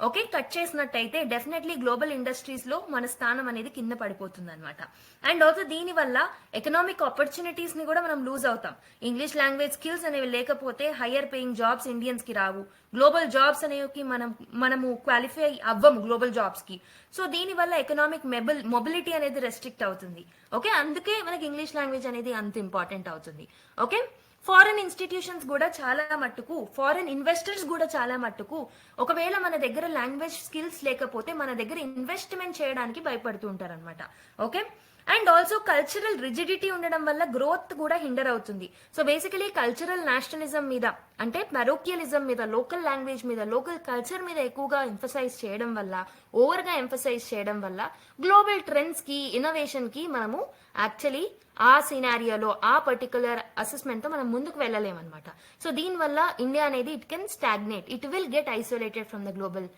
Speaker 1: ఓకే కట్ చేసినట్టయితే డెఫినెట్లీ గ్లోబల్ ఇండస్ట్రీస్ లో మన స్థానం అనేది కింద పడిపోతుంది అనమాట. అండ్ ఆల్సో దీని వల్ల ఎకనామిక్ ఆపర్చునిటీస్ ని కూడా మనం లూజ్ అవుతాం. ఇంగ్లీష్ లాంగ్వేజ్ స్కిల్స్ అనేవి లేకపోతే హయ్యర్ పేయింగ్ జాబ్స్ ఇండియన్స్ కి రావు. గ్లోబల్ జాబ్స్ అనేవి మనము క్వాలిఫై అవ్వము గ్లోబల్ జాబ్స్ కి. సో దీని వల్ల ఎకనామిక్ మొబిలిటీ అనేది రెస్ట్రిక్ట్ అవుతుంది. ఓకే, అందుకే మనకి ఇంగ్లీష్ లాంగ్వేజ్ అనేది అంత ఇంపార్టెంట్ అవుతుంది. ఓకే, ఫారెన్ ఇన్స్టిట్యూషన్స్ కూడా చాలా మట్టుకు, ఫారెన్ ఇన్వెస్టర్స్ కూడా చాలా మట్టుకు ఒకవేళ మన దగ్గర లాంగ్వేజ్ స్కిల్స్ లేకపోతే మన దగ్గర ఇన్వెస్ట్మెంట్ చేయడానికి భయపడుతూ ఉంటారు అనమాట. Okay, and also cultural rigidity ఉండడం వల్ల గ్రోత్ కూడా హిండర్ అవుతుంది. సో బేసికలీ కల్చరల్ నేషనలిజం మీద, అంటే పెరోకియలిజం మీద, లోకల్ లాంగ్వేజ్ మీద, లోకల్ కల్చర్ మీద ఎక్కువగా ఎంఫసైజ్ చేయడం వల్ల, ఓవర్ గా ఎంఫసైజ్ చేయడం వల్ల గ్లోబల్ ట్రెండ్స్ కి, ఇన్నోవేషన్ కి మనము యాక్చువల్లీ ఆ సినారియోలో, ఆ పర్టికులర్ అసెస్మెంట్ తో మనం ముందుకు వెళ్ళలేమన్నమాట. సో దీనివల్ల ఇండియా అనేది it can stagnate, it will get isolated from the global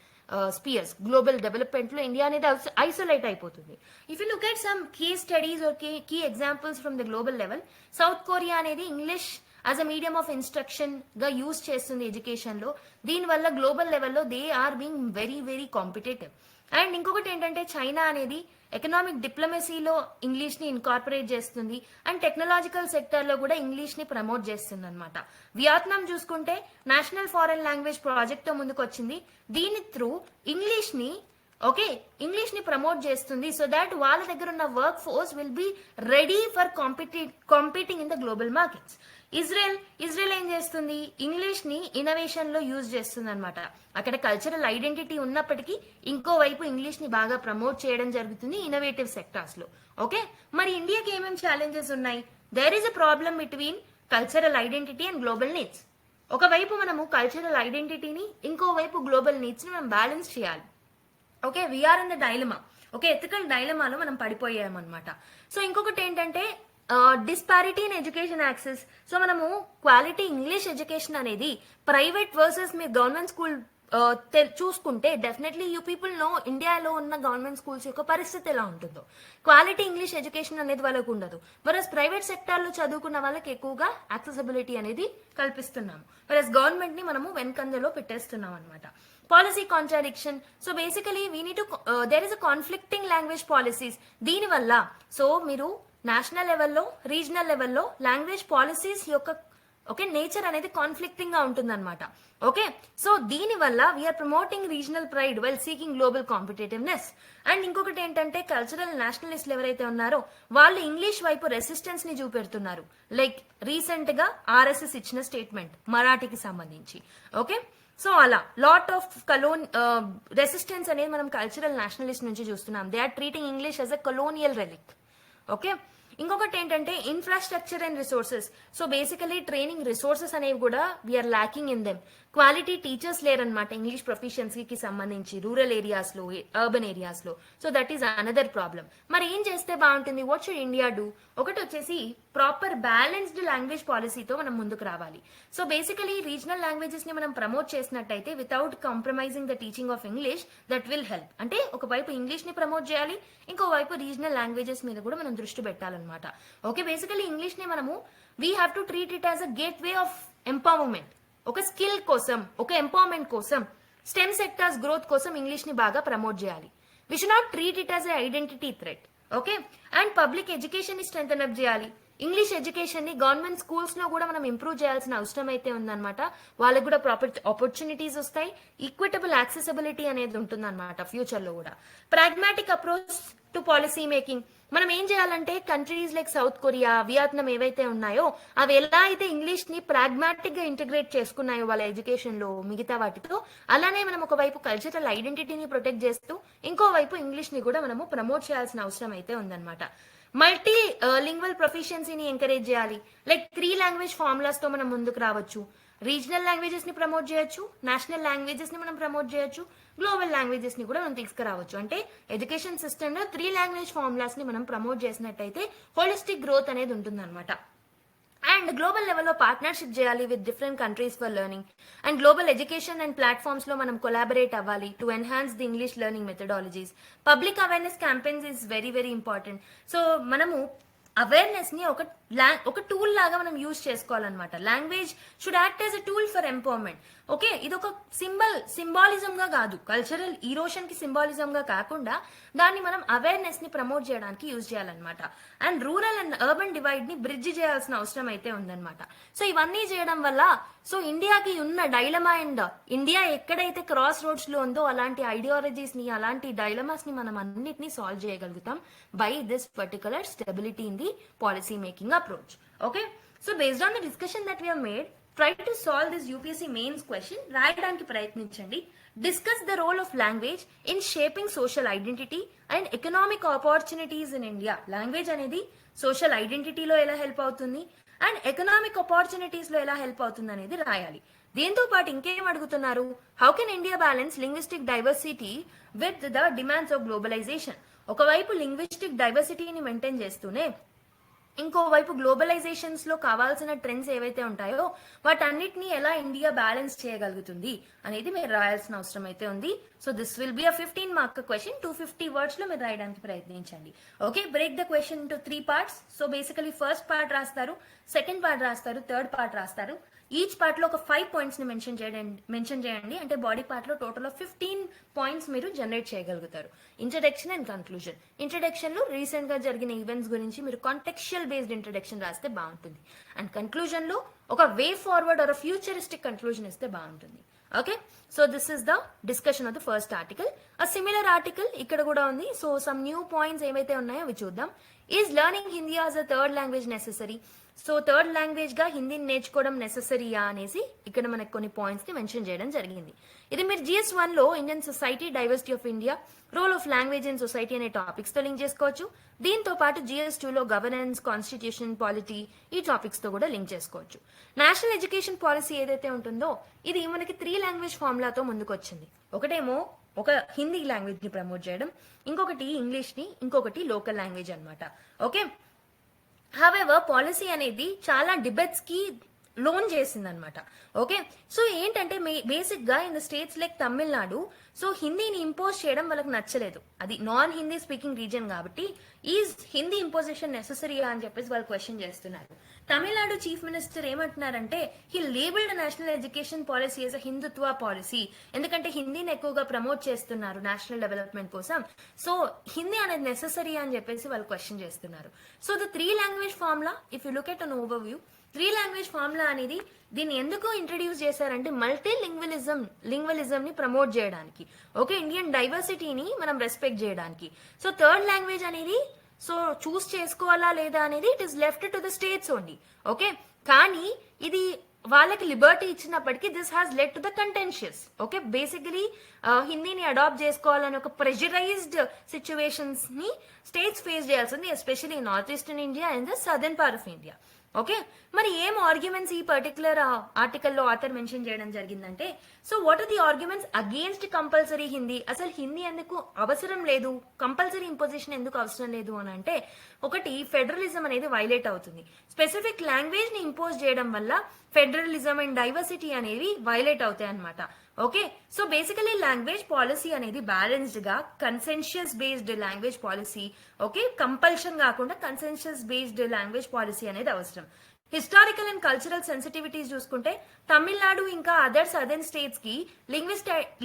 Speaker 1: spheres. Global development లో ఇండియా అనేది ఐసోలేట్ అయిపోతుంది. If you look at some key studies or key examples from the global level, South Korea అనేది English as a medium of instruction గా use చేస్తుంది education లో. దీనివల్ల global లెవెల్లో they are being very very competitive. And ఇంకొకటి ఏంటంటే China అనేది economic డిప్లొమసీలో English ని ఇన్కార్పొరేట్ చేస్తుంది అండ్ టెక్నాలజికల్ సెక్టర్ లో కూడా ఇంగ్లీష్ ని ప్రమోట్ చేస్తుంది అనమాట. వియత్నాం చూసుకుంటే నేషనల్ ఫారెన్ లాంగ్వేజ్ ప్రాజెక్ట్ తో ముందుకు వచ్చింది. దీని త్రూ ఇంగ్లీష్ ని ప్రమోట్ చేస్తుంది. సో దాట్ వాళ్ళ దగ్గర ఉన్న work force will be ready for competing in the global markets. Israel ఏం చేస్తుంది, ఇంగ్లీష్ ని ఇన్నోవేషన్ లో యూజ్ చేస్తుంది అనమాట. అక్కడ కల్చరల్ ఐడెంటిటీ ఉన్నప్పటికీ ఇంకోవైపు ఇంగ్లీష్ ని బాగా ప్రమోట్ చేయడం జరుగుతుంది ఇన్నోవేటివ్ సెక్టార్స్ లో. ఓకే, మరి ఇండియాకి ఏమేమి ఛాలెంజెస్ ఉన్నాయి? There is a problem between cultural identity and global needs. ఒకవైపు మనము కల్చరల్ ఐడెంటిటీని, ఇంకోవైపు గ్లోబల్ నీడ్స్ ని మనం బ్యాలెన్స్ చేయాలి. Okay, we're in the dilemma. Okay, ethical డైలమాలో మనం పడిపోయామన్నమాట. సో ఇంకొకటి ఏంటంటే disparity in education access. So మనము క్వాలిటీ ఇంగ్లీష్ ఎడ్యుకేషన్ అనేది ప్రైవేట్ వర్సెస్ మీ గవర్నమెంట్ స్కూల్ చూసుకుంటే డెఫినెట్లీ యూ పీపుల్ నో ఇండియాలో ఉన్న గవర్నమెంట్ స్కూల్స్ యొక్క పరిస్థితి ఎలా ఉంటుందో. క్వాలిటీ ఇంగ్లీష్ ఎడ్యుకేషన్ అనేది వాళ్ళకు ఉండదు. వరస్ ప్రైవేట్ సెక్టార్ లో చదువుకున్న వాళ్ళకి ఎక్కువగా యాక్సెసిబిలిటీ అనేది కల్పిస్తున్నాము. వరస్ గవర్నమెంట్ ని మనము వెనకంజలో పెట్టేస్తున్నాం అనమాట. Policy contradiction. So basically we need to there is a conflicting language policies. దీనివల్ల సో మీరు నేషనల్ లెవెల్లో రీజనల్ లెవెల్లో లాంగ్వేజ్ పాలసీస్ యొక్క ఓకే నేచర్ అనేది కాన్ఫ్లిక్టింగ్ గా ఉంటుందన్నమాట. ఓకే, సో దీని వల్ల we're promoting regional pride well seeking global competitiveness. And ఇంకొకటి ఏంటంటే కల్చరల్ నేషనలిస్టులు ఎవరైతే ఉన్నారో వాళ్ళు ఇంగ్లీష్ వైపు రెసిస్టెన్స్ ని చూపెడుతున్నారు. లైక్ రీసెంట్ గా ఆర్ఎస్ఎస్ ఇచ్చిన స్టేట్మెంట్ మరాఠీకి సంబంధించి. ఓకే, సో అలా లాట్ ఆఫ్ రెసిస్టెన్స్ అనేది మనం కల్చరల్ నేషనలిస్ట్ నుంచి చూస్తున్నాం. They are treating English as a colonial relic. Okay, ఇంకొకటి ఏంటంటే infrastructure and resources. So basically training resources అనేవి కూడా we're lacking in them. Quality teachers లేరనమాట ఇంగ్లీష్ ప్రొఫిషియన్సీకి సంబంధించి రూరల్ ఏరియాస్ లో, అర్బన్ ఏరియాస్ లో. So that is another problem. మరి ఏం చేస్తే బాగుంటుంది? What should India do? ఒకటి వచ్చేసి ప్రాపర్ బ్యాలెన్స్డ్ లాంగ్వేజ్ పాలసీతో మనం ముందుకు రావాలి. సో బేసికలీ రీజనల్ లాంగ్వేజెస్ ని మనం ప్రమోట్ చేసినట్టయితే without compromising the teaching of English, that will help. అంటే ఒకవైపు ఇంగ్లీష్ ని ప్రమోట్ చేయాలి, ఇంకోవైపు రీజనల్ లాంగ్వేజెస్ మీద కూడా మనం దృష్టి పెట్టాలన్నమాట. ఓకే, బేసికలీ ఇంగ్లీష్ ని మనము we have to treat it as a gateway of empowerment. ఒక స్కిల్ కోసం, ఒక ఎంపవర్మెంట్ కోసం, స్టెమ్ సెక్టర్స్ గ్రోత్ కోసం ఇంగ్లీష్ ని బాగా ప్రమోట్ చేయాలి. We should not treat it as a identity threat. Okay, and public education ని strengthen up చేయాలి. ఇంగ్లీష్ ఎడ్యుకేషన్ ని గవర్నమెంట్ స్కూల్స్ లో కూడా మనం ఇంప్రూవ్ చేయాల్సిన అవసరం అయితే ఉందన్నమాట. వాళ్ళకి కూడా ప్రాపర్ ఆపర్చునిటీస్ వస్తాయి, ఈక్విటబుల్ యాక్సెసిబిలిటీ అనేది ఉంటుందన్నమాట ఫ్యూచర్ లో కూడా. Pragmatic approach to policy making. మనం ఏం చేయాలంటే countries like south Korea, Vietnam ఏవైతే ఉన్నాయో అవి ఎలా అయితే ఇంగ్లీష్ ని ప్రాగ్మాటిక్ గా ఇంటిగ్రేట్ చేసుకున్నాయో వాళ్ళ ఎడ్యుకేషన్ లో మిగతా వాటితో, అలానే మనం ఒకవైపు కల్చరల్ ఐడెంటిటీని ప్రొటెక్ట్ చేస్తూ ఇంకోవైపు ఇంగ్లీష్ ని కూడా మనము ప్రమోట్ చేయాల్సిన అవసరం అయితే ఉందన్నమాట. మల్టీ లింగ్వల్ ప్రొఫిషియన్సీని ఎంకరేజ్ చేయాలి. లైక్ 3 లాంగ్వేజ్ ఫార్ములాస్ తో మనం ముందుకు రావచ్చు. రీజనల్ లాంగ్వేజెస్ ని ప్రమోట్ చేయొచ్చు, నేషనల్ లాంగ్వేజెస్ ని మనం ప్రమోట్ చేయొచ్చు, గ్లోబల్ లాంగ్వేజెస్ ని కూడా మనం తీసుకురావచ్చు. అంటే ఎడ్యుకేషన్ సిస్టమ్ లో 3 లాంగ్వేజ్ ఫార్ములాస్ ని మనం ప్రమోట్ చేసినట్టయితే హోలిస్టిక్ గ్రోత్ అనేది ఉంటుందన్నమాట. అండ్ గ్లోబల్ లెవెల్లో పార్ట్నర్షిప్ చేయాలి with different countries for learning. And global education and platforms లో మనం కొలాబరేట్ అవ్వాలి to enhance the English learning methodologies. Public awareness campaigns is very very important. So మనము awareness ని ఒక టూల్ లాగా మనం యూజ్ చేసుకోవాలన్నమాట. Language should act as a tool for empowerment. Okay, ఇది ఒక సింబాలిజం గా కాదు, కల్చరల్ ఈరోషన్ కి సింబాలిజం గా కాకుండా దాన్ని మనం అవేర్నెస్ ని ప్రమోట్ చేయడానికి యూజ్ చేయాలన్నమాట. And rural and urban divide ని బ్రిడ్జ్ చేయాల్సిన అవసరం అయితే ఉందన్నమాట. సో ఇవన్నీ చేయడం వల్ల సో ఇండియాకి ఉన్న డైలమా అండ్ ఇండియా ఎక్కడైతే క్రాస్ రోడ్స్ లో ఉందో అలాంటి ఐడియాలజీస్ ని, అలాంటి డైలమాస్ ని మనం అన్నిటిని సాల్వ్ చేయగలుగుతాం by this particular stability in the policy making approach. Okay, so based on the discussion that we have made, try to solve this UPSC mains question. రాయడానికి ప్రయత్నించండి. Discuss the role of language in shaping social identity and economic opportunities in India. Language అనేది social ఐడెంటిటీలో ఎలా help అవుతుంది and economic opportunities లో ఎలా help అవుతుంది అనేది రాయాలి. దీంతో పాటు ఇంకేం అడుగుతున్నారు? How can India balance linguistic diversity with the demands of globalisation. ఒకవైపు లింగ్విస్టిక్ డైవర్సిటీని మెయింటైన్ చేస్తూనే ఇంకోవైపు గ్లోబలైజేషన్స్ లో కావాల్సిన ట్రెండ్స్ ఏవైతే ఉంటాయో వాటన్నిటిని ఎలా ఇండియా బ్యాలెన్స్ చేయగలుగుతుంది అనేది మీరు రాయాల్సిన అవసరం అయితే ఉంది. So this will be a 15 mark question. 250 words లో మీరు రాయడానికి ప్రయత్నించండి. Okay, break the question into 3 parts. So basically first part రాస్తారు, సెకండ్ పార్ట్ రాస్తారు, థర్డ్ పార్ట్ రాస్తారు. ఈచ్ పార్ట్ లో ఒక 5 పాయింట్స్ ని మెన్షన్ చేయండి. అంటే బాడీ పార్ట్ లో టోటల్ ఆఫ్ 15 పాయింట్స్ మీరు జనరేట్ చేయగలుగుతారు. Introduction and conclusion. ఇంట్రడక్షన్ లో రీసెంట్ గా జరిగిన ఈవెంట్స్ గురించి మీరు కాంటెక్చువల్ బేస్డ్ ఇంట్రడక్షన్ రాస్తే బాగుంటుంది. అండ్ కన్క్లూజన్ లో ఒక way forward are futuristic conclusion ఇస్తే బాగుంటుంది. Okay, so this is the discussion of the first article. A similar article ఇక్కడ కూడా ఉంది. సో సమ్ న్యూ పాయింట్స్ ఏవైతే ఉన్నాయో అవి చూద్దాం. Is learning Hindi as a third language necessary. So third language గా హిందీని నేర్చుకోవడం నెసెసరీయా అనేసి ఇక్కడ మనకు కొన్ని పాయింట్స్ ని మెన్షన్ చేయడం జరిగింది. ఇది మీరు GS1 లో Indian society, diversity of India, role of language in society అనే టాపిక్స్ తో లింక్ చేసుకోవచ్చు. దీంతో పాటు GS2 లో గవర్నెన్స్, కాన్స్టిట్యూషన్, పాలిటీ ఈ టాపిక్స్ తో కూడా లింక్ చేసుకోవచ్చు. నేషనల్ ఎడ్యుకేషన్ పాలసీ ఏదైతే ఉంటుందో ఇది మనకి 3 లాంగ్వేజ్ ఫార్ములాతో ముందుకు వచ్చింది. ఒకటేమో ఒక హిందీ లాంగ్వేజ్ ని ప్రమోట్ చేయడం, ఇంకొకటి ఇంగ్లీష్ ని, ఇంకొకటి లోకల్ లాంగ్వేజ్ అన్నమాట. ఓకే, హవెవర్ పాలసీ అనేది చాలా డిబేట్స్ కి లోన్ చేసింది అనమాట. ఓకే, సో ఏంటంటే బేసిక్ గా in the states like Tamil Nadu, so హిందీని ఇంపోజ్ చేయడం వాళ్ళకి నచ్చలేదు. అది నాన్ హిందీ స్పీకింగ్ రీజియన్ కాబట్టి ఈజ్ హిందీ ఇంపోజిషన్ నెసెసరీయా అని చెప్పేసి వాళ్ళు క్వశ్చన్ చేస్తున్నారు. తమిళనాడు చీఫ్ మినిస్టర్ ఏమంటున్నారంటే he labelled national education policy as a Hindutva policy. ఎందుకంటే హిందీని ఎక్కువగా ప్రమోట్ చేస్తున్నారు నేషనల్ డెవలప్మెంట్ కోసం. సో హిందీ అనేది నెసెసరీ అని చెప్పేసి వాళ్ళు క్వశ్చన్ చేస్తున్నారు. So the 3 language formula, if you look at an over view, 3 language formula అనేది దీన్ని ఎందుకు ఇంట్రడ్యూస్ చేశారంటే మల్టీ లింగ్వలిజం ని ప్రమోట్ చేయడానికి, ఓకే, ఇండియన్ డైవర్సిటీని మనం రెస్పెక్ట్ చేయడానికి. సో 3rd లాంగ్వేజ్ అనేది సో చూస్ చేసుకోవాలా లేదా అనేది it is left to the states only, okay. కానీ ఇది వాళ్ళకి లిబర్టీ ఇచ్చినప్పటికీ this has led to the contentious, okay. Basically హిందీని అడాప్ట్ చేసుకోవాలని ఒక ప్రెషరైజ్డ్ సిచ్యువేషన్స్ ని స్టేట్స్ ఫేస్ చేయాల్సింది, especially north eastern India and the southern part of India, okay. మరి ఏం ఆర్గ్యుమెంట్స్ ఈ పర్టికులర్ ఆర్టికల్లో ఆథర్ మెన్షన్ చేయడం జరిగిందంటే, so what are the arguments against compulsory Hindi? అసలు హిందీ ఎందుకు అవసరం లేదు, కంపల్సరీ ఇంపోజిషన్ ఎందుకు అవసరం లేదు అని అంటే, ఒకటి ఫెడరలిజం అనేది వైలేట్ అవుతుంది. స్పెసిఫిక్ లాంగ్వేజ్ ని ఇంపోజ్ చేయడం వల్ల ఫెడరలిజం అండ్ డైవర్సిటీ అనేవి వైలేట్ అవుతాయి అనమాట, okay. So basically language policy అనేది బ్యాలెన్స్డ్ గా consensus based language policy, okay, compulsion కాకుండా కన్సెన్షియస్ బేస్డ్ లాంగ్వేజ్ పాలసీ అనేది అవసరం. హిస్టారికల్ అండ్ కల్చరల్ సెన్సిటివిటీస్ చూసుకుంటే తమిళనాడు ఇంకా అదర్ సదర్న్ స్టేట్స్ కి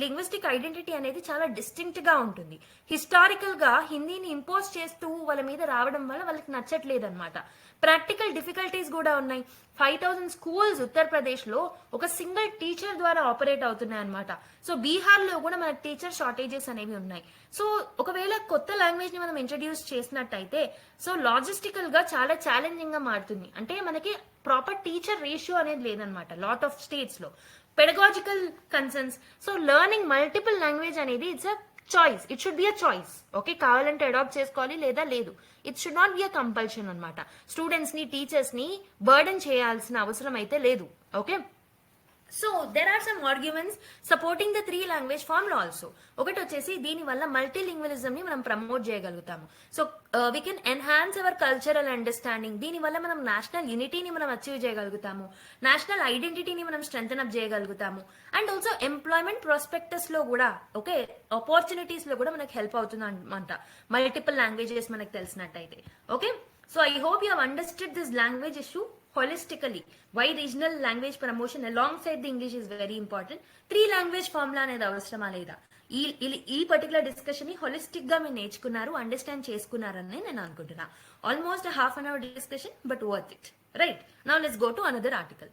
Speaker 1: లింగ్విస్టిక్ ఐడెంటిటీ అనేది చాలా డిస్టింక్ట్ గా ఉంటుంది. హిస్టారికల్ గా హిందీని ఇంపోజ్ చేస్తూ వాళ్ళ మీద రావడం వల్ల వాళ్ళకి నచ్చట్లేదు అనమాట. ప్రాక్టికల్ డిఫికల్టీస్ కూడా ఉన్నాయి. 5000 స్కూల్స్ ఉత్తరప్రదేశ్ లో ఒక సింగిల్ టీచర్ ద్వారా ఆపరేట్ అవుతున్నాయి అనమాట. సో బీహార్ లో కూడా మనకు టీచర్ షార్టేజెస్ అనేవి ఉన్నాయి. సో ఒకవేళ కొత్త లాంగ్వేజ్ ని మనం ఇంట్రడ్యూస్ చేసినట్టయితే సో లాజిస్టికల్ గా చాలా ఛాలెంజింగ్ గా మారుతుంది. అంటే మనకి ప్రాపర్ టీచర్ రేషియో అనేది లేదనమాట లాట్ ఆఫ్ స్టేట్స్ లో. Pedagogical concerns, so learning multiple language అనేది it's a choice, it should be a choice, okay. కావాలంటే అడాప్ట్ చేసుకోవాలి లేదా లేదు, it should not be a compulsion అనమాట. స్టూడెంట్స్ ని టీచర్స్ ని బర్డెన్ చేయాల్సిన అవసరం అయితే లేదు, okay. So there are some arguments supporting the 3 language formula also. ఒకటి వచ్చేసి దీని వల్ల మల్టీలింగ్వలిజం ని మనం ప్రమోట్ చేయగలుగుతాము. So we can enhance hour cultural understanding. దీని వల్ల మనం నేషనల్ యూనిటీని మనం అచీవ్ చేయగలుగుతాము, నేషనల్ ఐడెంటిటీని మనం స్ట్రెంథన్ అప్ చేయగలుగుతాము. అండ్ ఆల్సో ఎంప్లాయ్మెంట్ ప్రాస్పెక్టస్ లో కూడా, ఓకే, ఆపర్చునిటీస్ లో కూడా మనకు హెల్ప్ అవుతుంది అనమాట మల్టిపుల్ లాంగ్వేజెస్ మనకు తెలిసినట్టయితే, okay. So I hope you have understood this language issue holistically. Why regional language promotion alongside the English is very important. 3 language formula అనేది అవసరమా లేదా, ఈ పర్టికులర్ డిస్కషన్ ని హోలిస్టిక్ గా మీరు నేర్చుకున్నారు, అండర్స్టాండ్ చేసుకున్నారని నేను అనుకుంటున్నా. Almost ½ an hour discussion, but worth it, right? Now let's go to another article.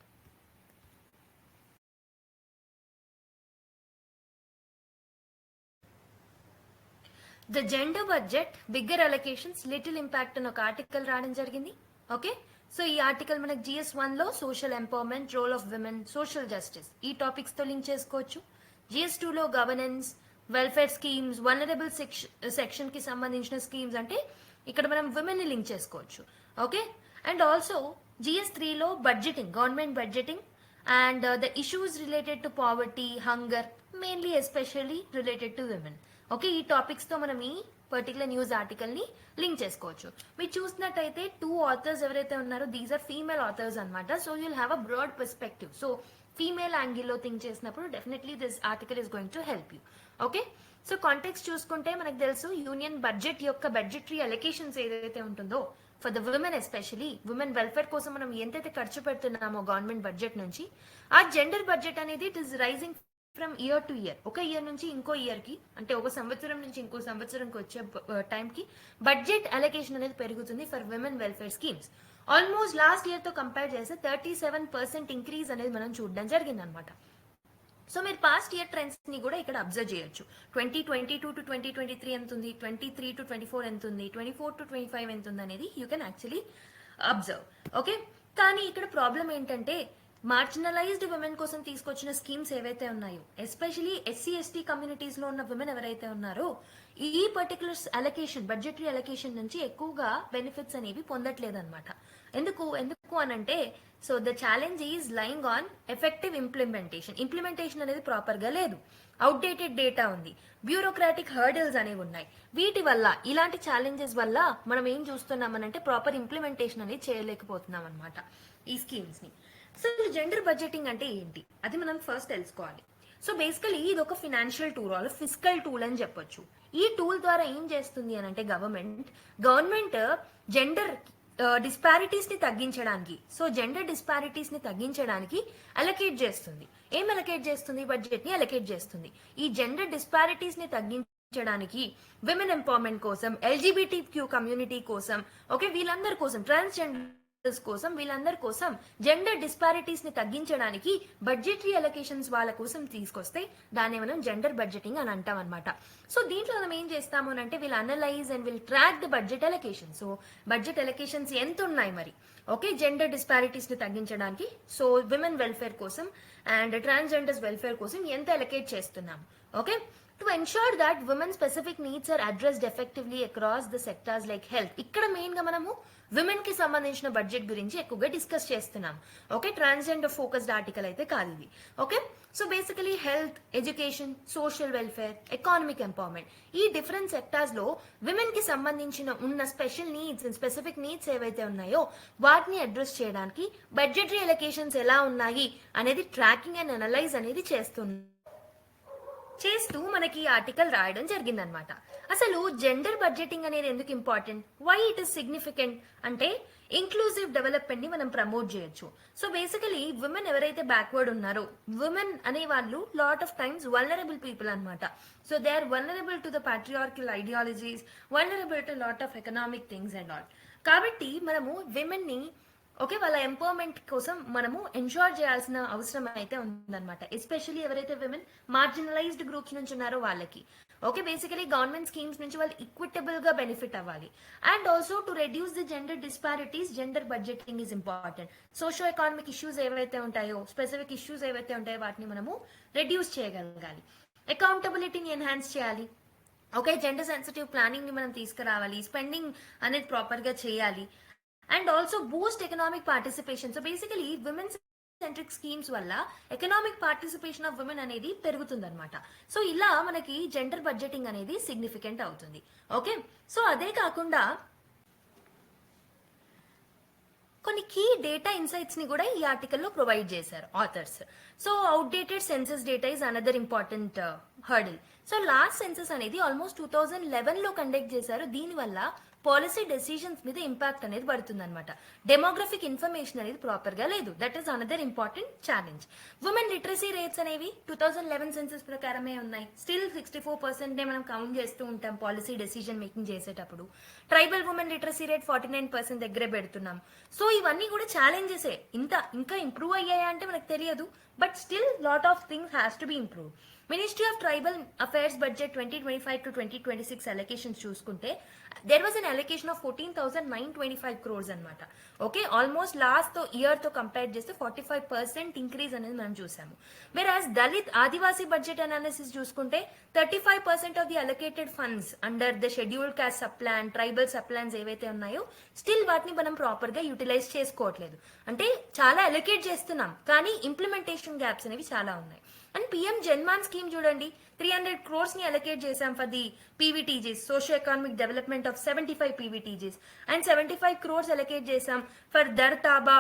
Speaker 1: The gender budget, bigger allocations, little impact అని ఒక ఆర్టికల్ రావడం జరిగింది, ఓకే. సో ఈ ఆర్టికల్ మనకి GS1 లో social empowerment, role of women, social justice ఈ topics తో link చేసుకోవచ్చు. GS2 లో governance, welfare schemes, vulnerable section కి సంబంధించిన స్కీమ్స్, అంటే ఇక్కడ మనం విమెన్ ని లింక్ చేసుకోవచ్చు, ఓకే. అండ్ ఆల్సో GS3 లో budgeting, government budgeting and the issues related to poverty, hunger, mainly especially related to women, okay. ఈ టాపిక్స్ తో మనం ఈ పర్టికులర్ న్యూస్ ఆర్టికల్ ని లింక్ చేసుకోవచ్చు. మీరు చూసినట్టయితే 2 ఆథర్స్ ఎవరైతే ఉన్నారో దీస్ ఆర్ ఫీమేల్ ఆథర్స్ అనమాట. So you'll have a broad perspective. So female angle లో థింక్ చేసినప్పుడు definitely this article is going to help you, okay. So context చూసుకుంటే మనకు తెలుసు యూనియన్ బడ్జెట్ యొక్క బడ్జెటరీ అలొకేషన్స్ ఏదైతే ఉంటుందో for the women, especially women welfare కోసం మనం ఎంతైతే ఖర్చు పెడుతున్నామో గవర్నమెంట్ బడ్జెట్ నుంచి, ఆ జెండర్ బడ్జెట్ అనేది it is rising from year to year. ఒక ఇయర్ నుంచి ఇంకో ఇయర్ కి, అంటే ఒక సంవత్సరం నుంచి ఇంకో సంవత్సరంకి వచ్చే టైంకి బడ్జెట్ అలొకేషన్ అనేది పెరుగుతుంది for women welfare schemes. Almost last year తో కంపేర్ చేస్తే 37% ఇంక్రీజ్ అనేది మనం చూడడం జరిగింది అనమాట. సో మీరు పాస్ట్ ఇయర్ ట్రెండ్స్ ని కూడా ఇక్కడ అబ్జర్వ్ చేయొచ్చు. 2022 టు 2023 ఎంత ఉంది, 23 టు 24 ఎంత ఉంది, 24 టు 25 ఎంత ఉంది అనేది you can actually observe, okay. కానీ ఇక్కడ ప్రాబ్లం ఏంటంటే మార్జినలైజ్డ్ విమెన్ కోసం తీసుకొచ్చిన స్కీమ్స్ ఏవైతే ఉన్నాయో, ఎస్పెషలీ SC/ST కమ్యూనిటీస్ లో ఉన్న విమెన్ ఎవరైతే ఉన్నారో ఈ పర్టికులర్ అలొకేషన్, బడ్జెటరీ అలొకేషన్ నుంచి ఎక్కువగా బెనిఫిట్స్ అనేవి పొందట్లేదు అనమాట. ఎందుకు అనంటే, so the challenge is లైంగ్ on effective implementation అనేది ప్రాపర్ గా లేదు, అవుట్డేటెడ్ డేటా ఉంది, బ్యూరోక్రాటిక్ హర్డిల్స్ అనేవి ఉన్నాయి. వీటి వల్ల, ఇలాంటి ఛాలెంజెస్ వల్ల మనం ఏం చూస్తున్నామనంటే ప్రాపర్ ఇంప్లిమెంటేషన్ అనేది చేయలేకపోతున్నాం అనమాట ఈ స్కీమ్స్ ని. సో జెండర్ బడ్జెటింగ్ అంటే ఏంటి అది మనం ఫస్ట్ తెలుసుకోవాలి. సో బేసికలీ ఇది ఒక financial tool or physical tool అని చెప్పొచ్చు. ఈ టూల్ ద్వారా ఏం చేస్తుంది అని అంటే గవర్నమెంట్ జెండర్ డిస్పారిటీస్ ని తగ్గించడానికి, సో జెండర్ డిస్పారిటీస్ ని తగ్గించడానికి అలొకేట్ చేస్తుంది. ఏం అలొకేట్ చేస్తుంది? బడ్జెట్ ని అలొకేట్ చేస్తుంది. ఈ జెండర్ డిస్పారిటీస్ ని తగ్గించడానికి, విమెన్ ఎంపవర్మెంట్ కోసం, LGBTQ కమ్యూనిటీ కోసం, ఓకే, వీళ్ళందరి కోసం, ట్రాన్స్జెండర్స్ కోసం, వీళ్ళందరి కోసం జెండర్ డిస్పారిటీస్ ని తగ్గించడానికి బడ్జెటరీ అలొకేషన్స్ వాళ్ళ కోసం తీసుకొస్తే దాన్ని మనం జెండర్ బడ్జెటింగ్ అని అంటాం అనమాట. సో దీంట్లో మనం ఏం చేస్తాము అంటే will analyse and will track the budget allocation. So budget allocations ఎంత ఉన్నాయి మరి, ఓకే, జెండర్ డిస్పారిటీస్ ని తగ్గించడానికి, సో విమెన్ వెల్ఫేర్ కోసం అండ్ ట్రాన్స్జెండర్స్ వెల్ఫేర్ కోసం ఎంత అలొకేట్ చేస్తున్నాము, okay, to ensure that women specific needs are addressed effectively across the sectors like health. ఇక్కడ మెయిన్ గా మనము విమెన్ కి సంబంధించిన బడ్జెట్ గురించి ఎక్కువగా డిస్కస్ చేస్తున్నాం. ఓకే, ట్రాన్స్జెండర్ ఫోకస్డ్ ఆర్టికల్ అయితే కాదు ఇది. Okay, so basically health, education, social welfare, economic empowerment, ఈ డిఫరెంట్ సెక్టార్స్ లో విమెన్ కి సంబంధించిన ఉన్న special needs and specific needs ఏవైతే ఉన్నాయో వాటిని అడ్రస్ చేయడానికి బడ్జెటరీ అలొకేషన్స్ ఎలా ఉన్నాయి అనేది ట్రాకింగ్ అండ్ అనలైజ్ అనేది చేస్తూ మనకి ఈ ఆర్టికల్ రాయడం జరిగిందనమాట. అసలు జెండర్ బడ్జెటింగ్ అనేది ఎందుకు important, why it is significant అంటే ఇంక్లూజివ్ డెవలప్మెంట్ ని మనం ప్రమోట్ చేయొచ్చు. సో బేసికలీ విమెన్ ఎవరైతే బ్యాక్వర్డ్ ఉన్నారో, విమెన్ అనే వాళ్ళు lot of times vulnerable people అనమాట. So they are vulnerable to the patriarchal ideologies, vulnerable to lot of economic things and all. కాబట్టి మనము విమెన్ ని, ఓకే, వాళ్ళ ఎంపవర్మెంట్ కోసం మనము ఎన్షూర్ చేయాల్సిన అవసరం అయితే ఉందన్నమాట. ఎస్పెషల్లీ ఎవరైతే విమెన్ మార్జినలైజ్డ్ గ్రూప్స్ నుంచి ఉన్నారో వాళ్ళకి, ఓకే, బేసికలీ గవర్నమెంట్ స్కీమ్స్ నుంచి వాళ్ళు ఈక్విటబుల్ గా బెనిఫిట్ అవ్వాలి. And also to reduce the gender disparities, gender budgeting is important. Socio economic issues ఏవైతే ఉంటాయో, స్పెసిఫిక్ ఇష్యూస్ ఏవైతే ఉంటాయో వాటిని మనము రెడ్యూస్ చేయగలగాలి. అకౌంటబిలిటీని ఎన్హాన్స్ చేయాలి. ఓకే, జెండర్ సెన్సిటివ్ ప్లానింగ్ ని మనం తీసుకురావాలి. స్పెండింగ్ అనేది ప్రాపర్ గా చేయాలి. And also Boost economic participation. So basically women centric schemes వల్ల ఎకనామిక్ పార్టిసిపేషన్ ఆఫ్ విమెన్ అనేది పెరుగుతుంది అనమాట. సో ఇలా మనకి జెండర్ బడ్జెటింగ్ అనేది సిగ్నిఫికెంట్ అవుతుంది. ఓకే, సో అదే కాకుండా కొన్ని కీ డేటా ఇన్సైట్స్ ని కూడా ఈ ఆర్టికల్లో ప్రొవైడ్ చేశారు authors. So outdated census data is another important hurdle. So last census అనేది ఆల్మోస్ట్ 2011 లో కండక్ట్ చేశారు. దీనివల్ల పాలసీ డెసిషన్స్ మీద ఇంపాక్ట్ అనేది పడుతుంది అనమాట. డెమోగ్రఫిక్ ఇన్ఫర్మేషన్ అనేది ప్రాపర్ గా లేదు. That is another important challenge. Women literacy rates అనేవి 2011 సెన్సస్ ప్రకారమే ఉన్నాయి. స్టిల్ 64% నే మనం కౌంట్ చేస్తూ ఉంటాం పాలసీ డెసిషన్ మేకింగ్ చేసేటప్పుడు. ట్రైబల్ ఉమెన్ లిటరసీ రేట్ 49% దగ్గరే పెడుతున్నాం. సో ఇవన్నీ కూడా ఛాలెంజెసే. ఇంకా ఇంప్రూవ్ అయ్యాయా అంటే మనకు తెలియదు, but still lot of things has to be improve. Ministry of tribal affairs budget 2025 to 2026 allocations చూసుకుంటే there was an allocation of 14,925 crores అనమాట. ఓకే, ఆల్మోస్ట్ లాస్ట్ ఇయర్ తో కంపేర్ చేస్తే 45% ఇంక్రీజ్ అనేది మనం చూసాము. వెరాస్ దళిత్ ఆదివాసీ బడ్జెట్ అనాలిసిస్ చూసుకుంటే 35% of the allocated funds under the scheduled cost sub plan, tribal sub plans ఏవైతే ఉన్నాయో స్టిల్ వాటిని మనం ప్రాపర్ గా యూటిలైజ్ చేసుకోవట్లేదు. అంటే చాలా అలొకేట్ చేస్తున్నాం కానీ ఇంప్లిమెంటేషన్ గ్యాప్స్ అనేవి చాలా ఉన్నాయి. అండ్ పిఎం జన్మాన్ స్కీమ్ చూడండి, 300 crores ని అలొకేట్ చేశాం for the PVTGs, socio economic development of 75 PVTGs. And 75 crores allocate చేశాం ఫర్ దర్ తాబా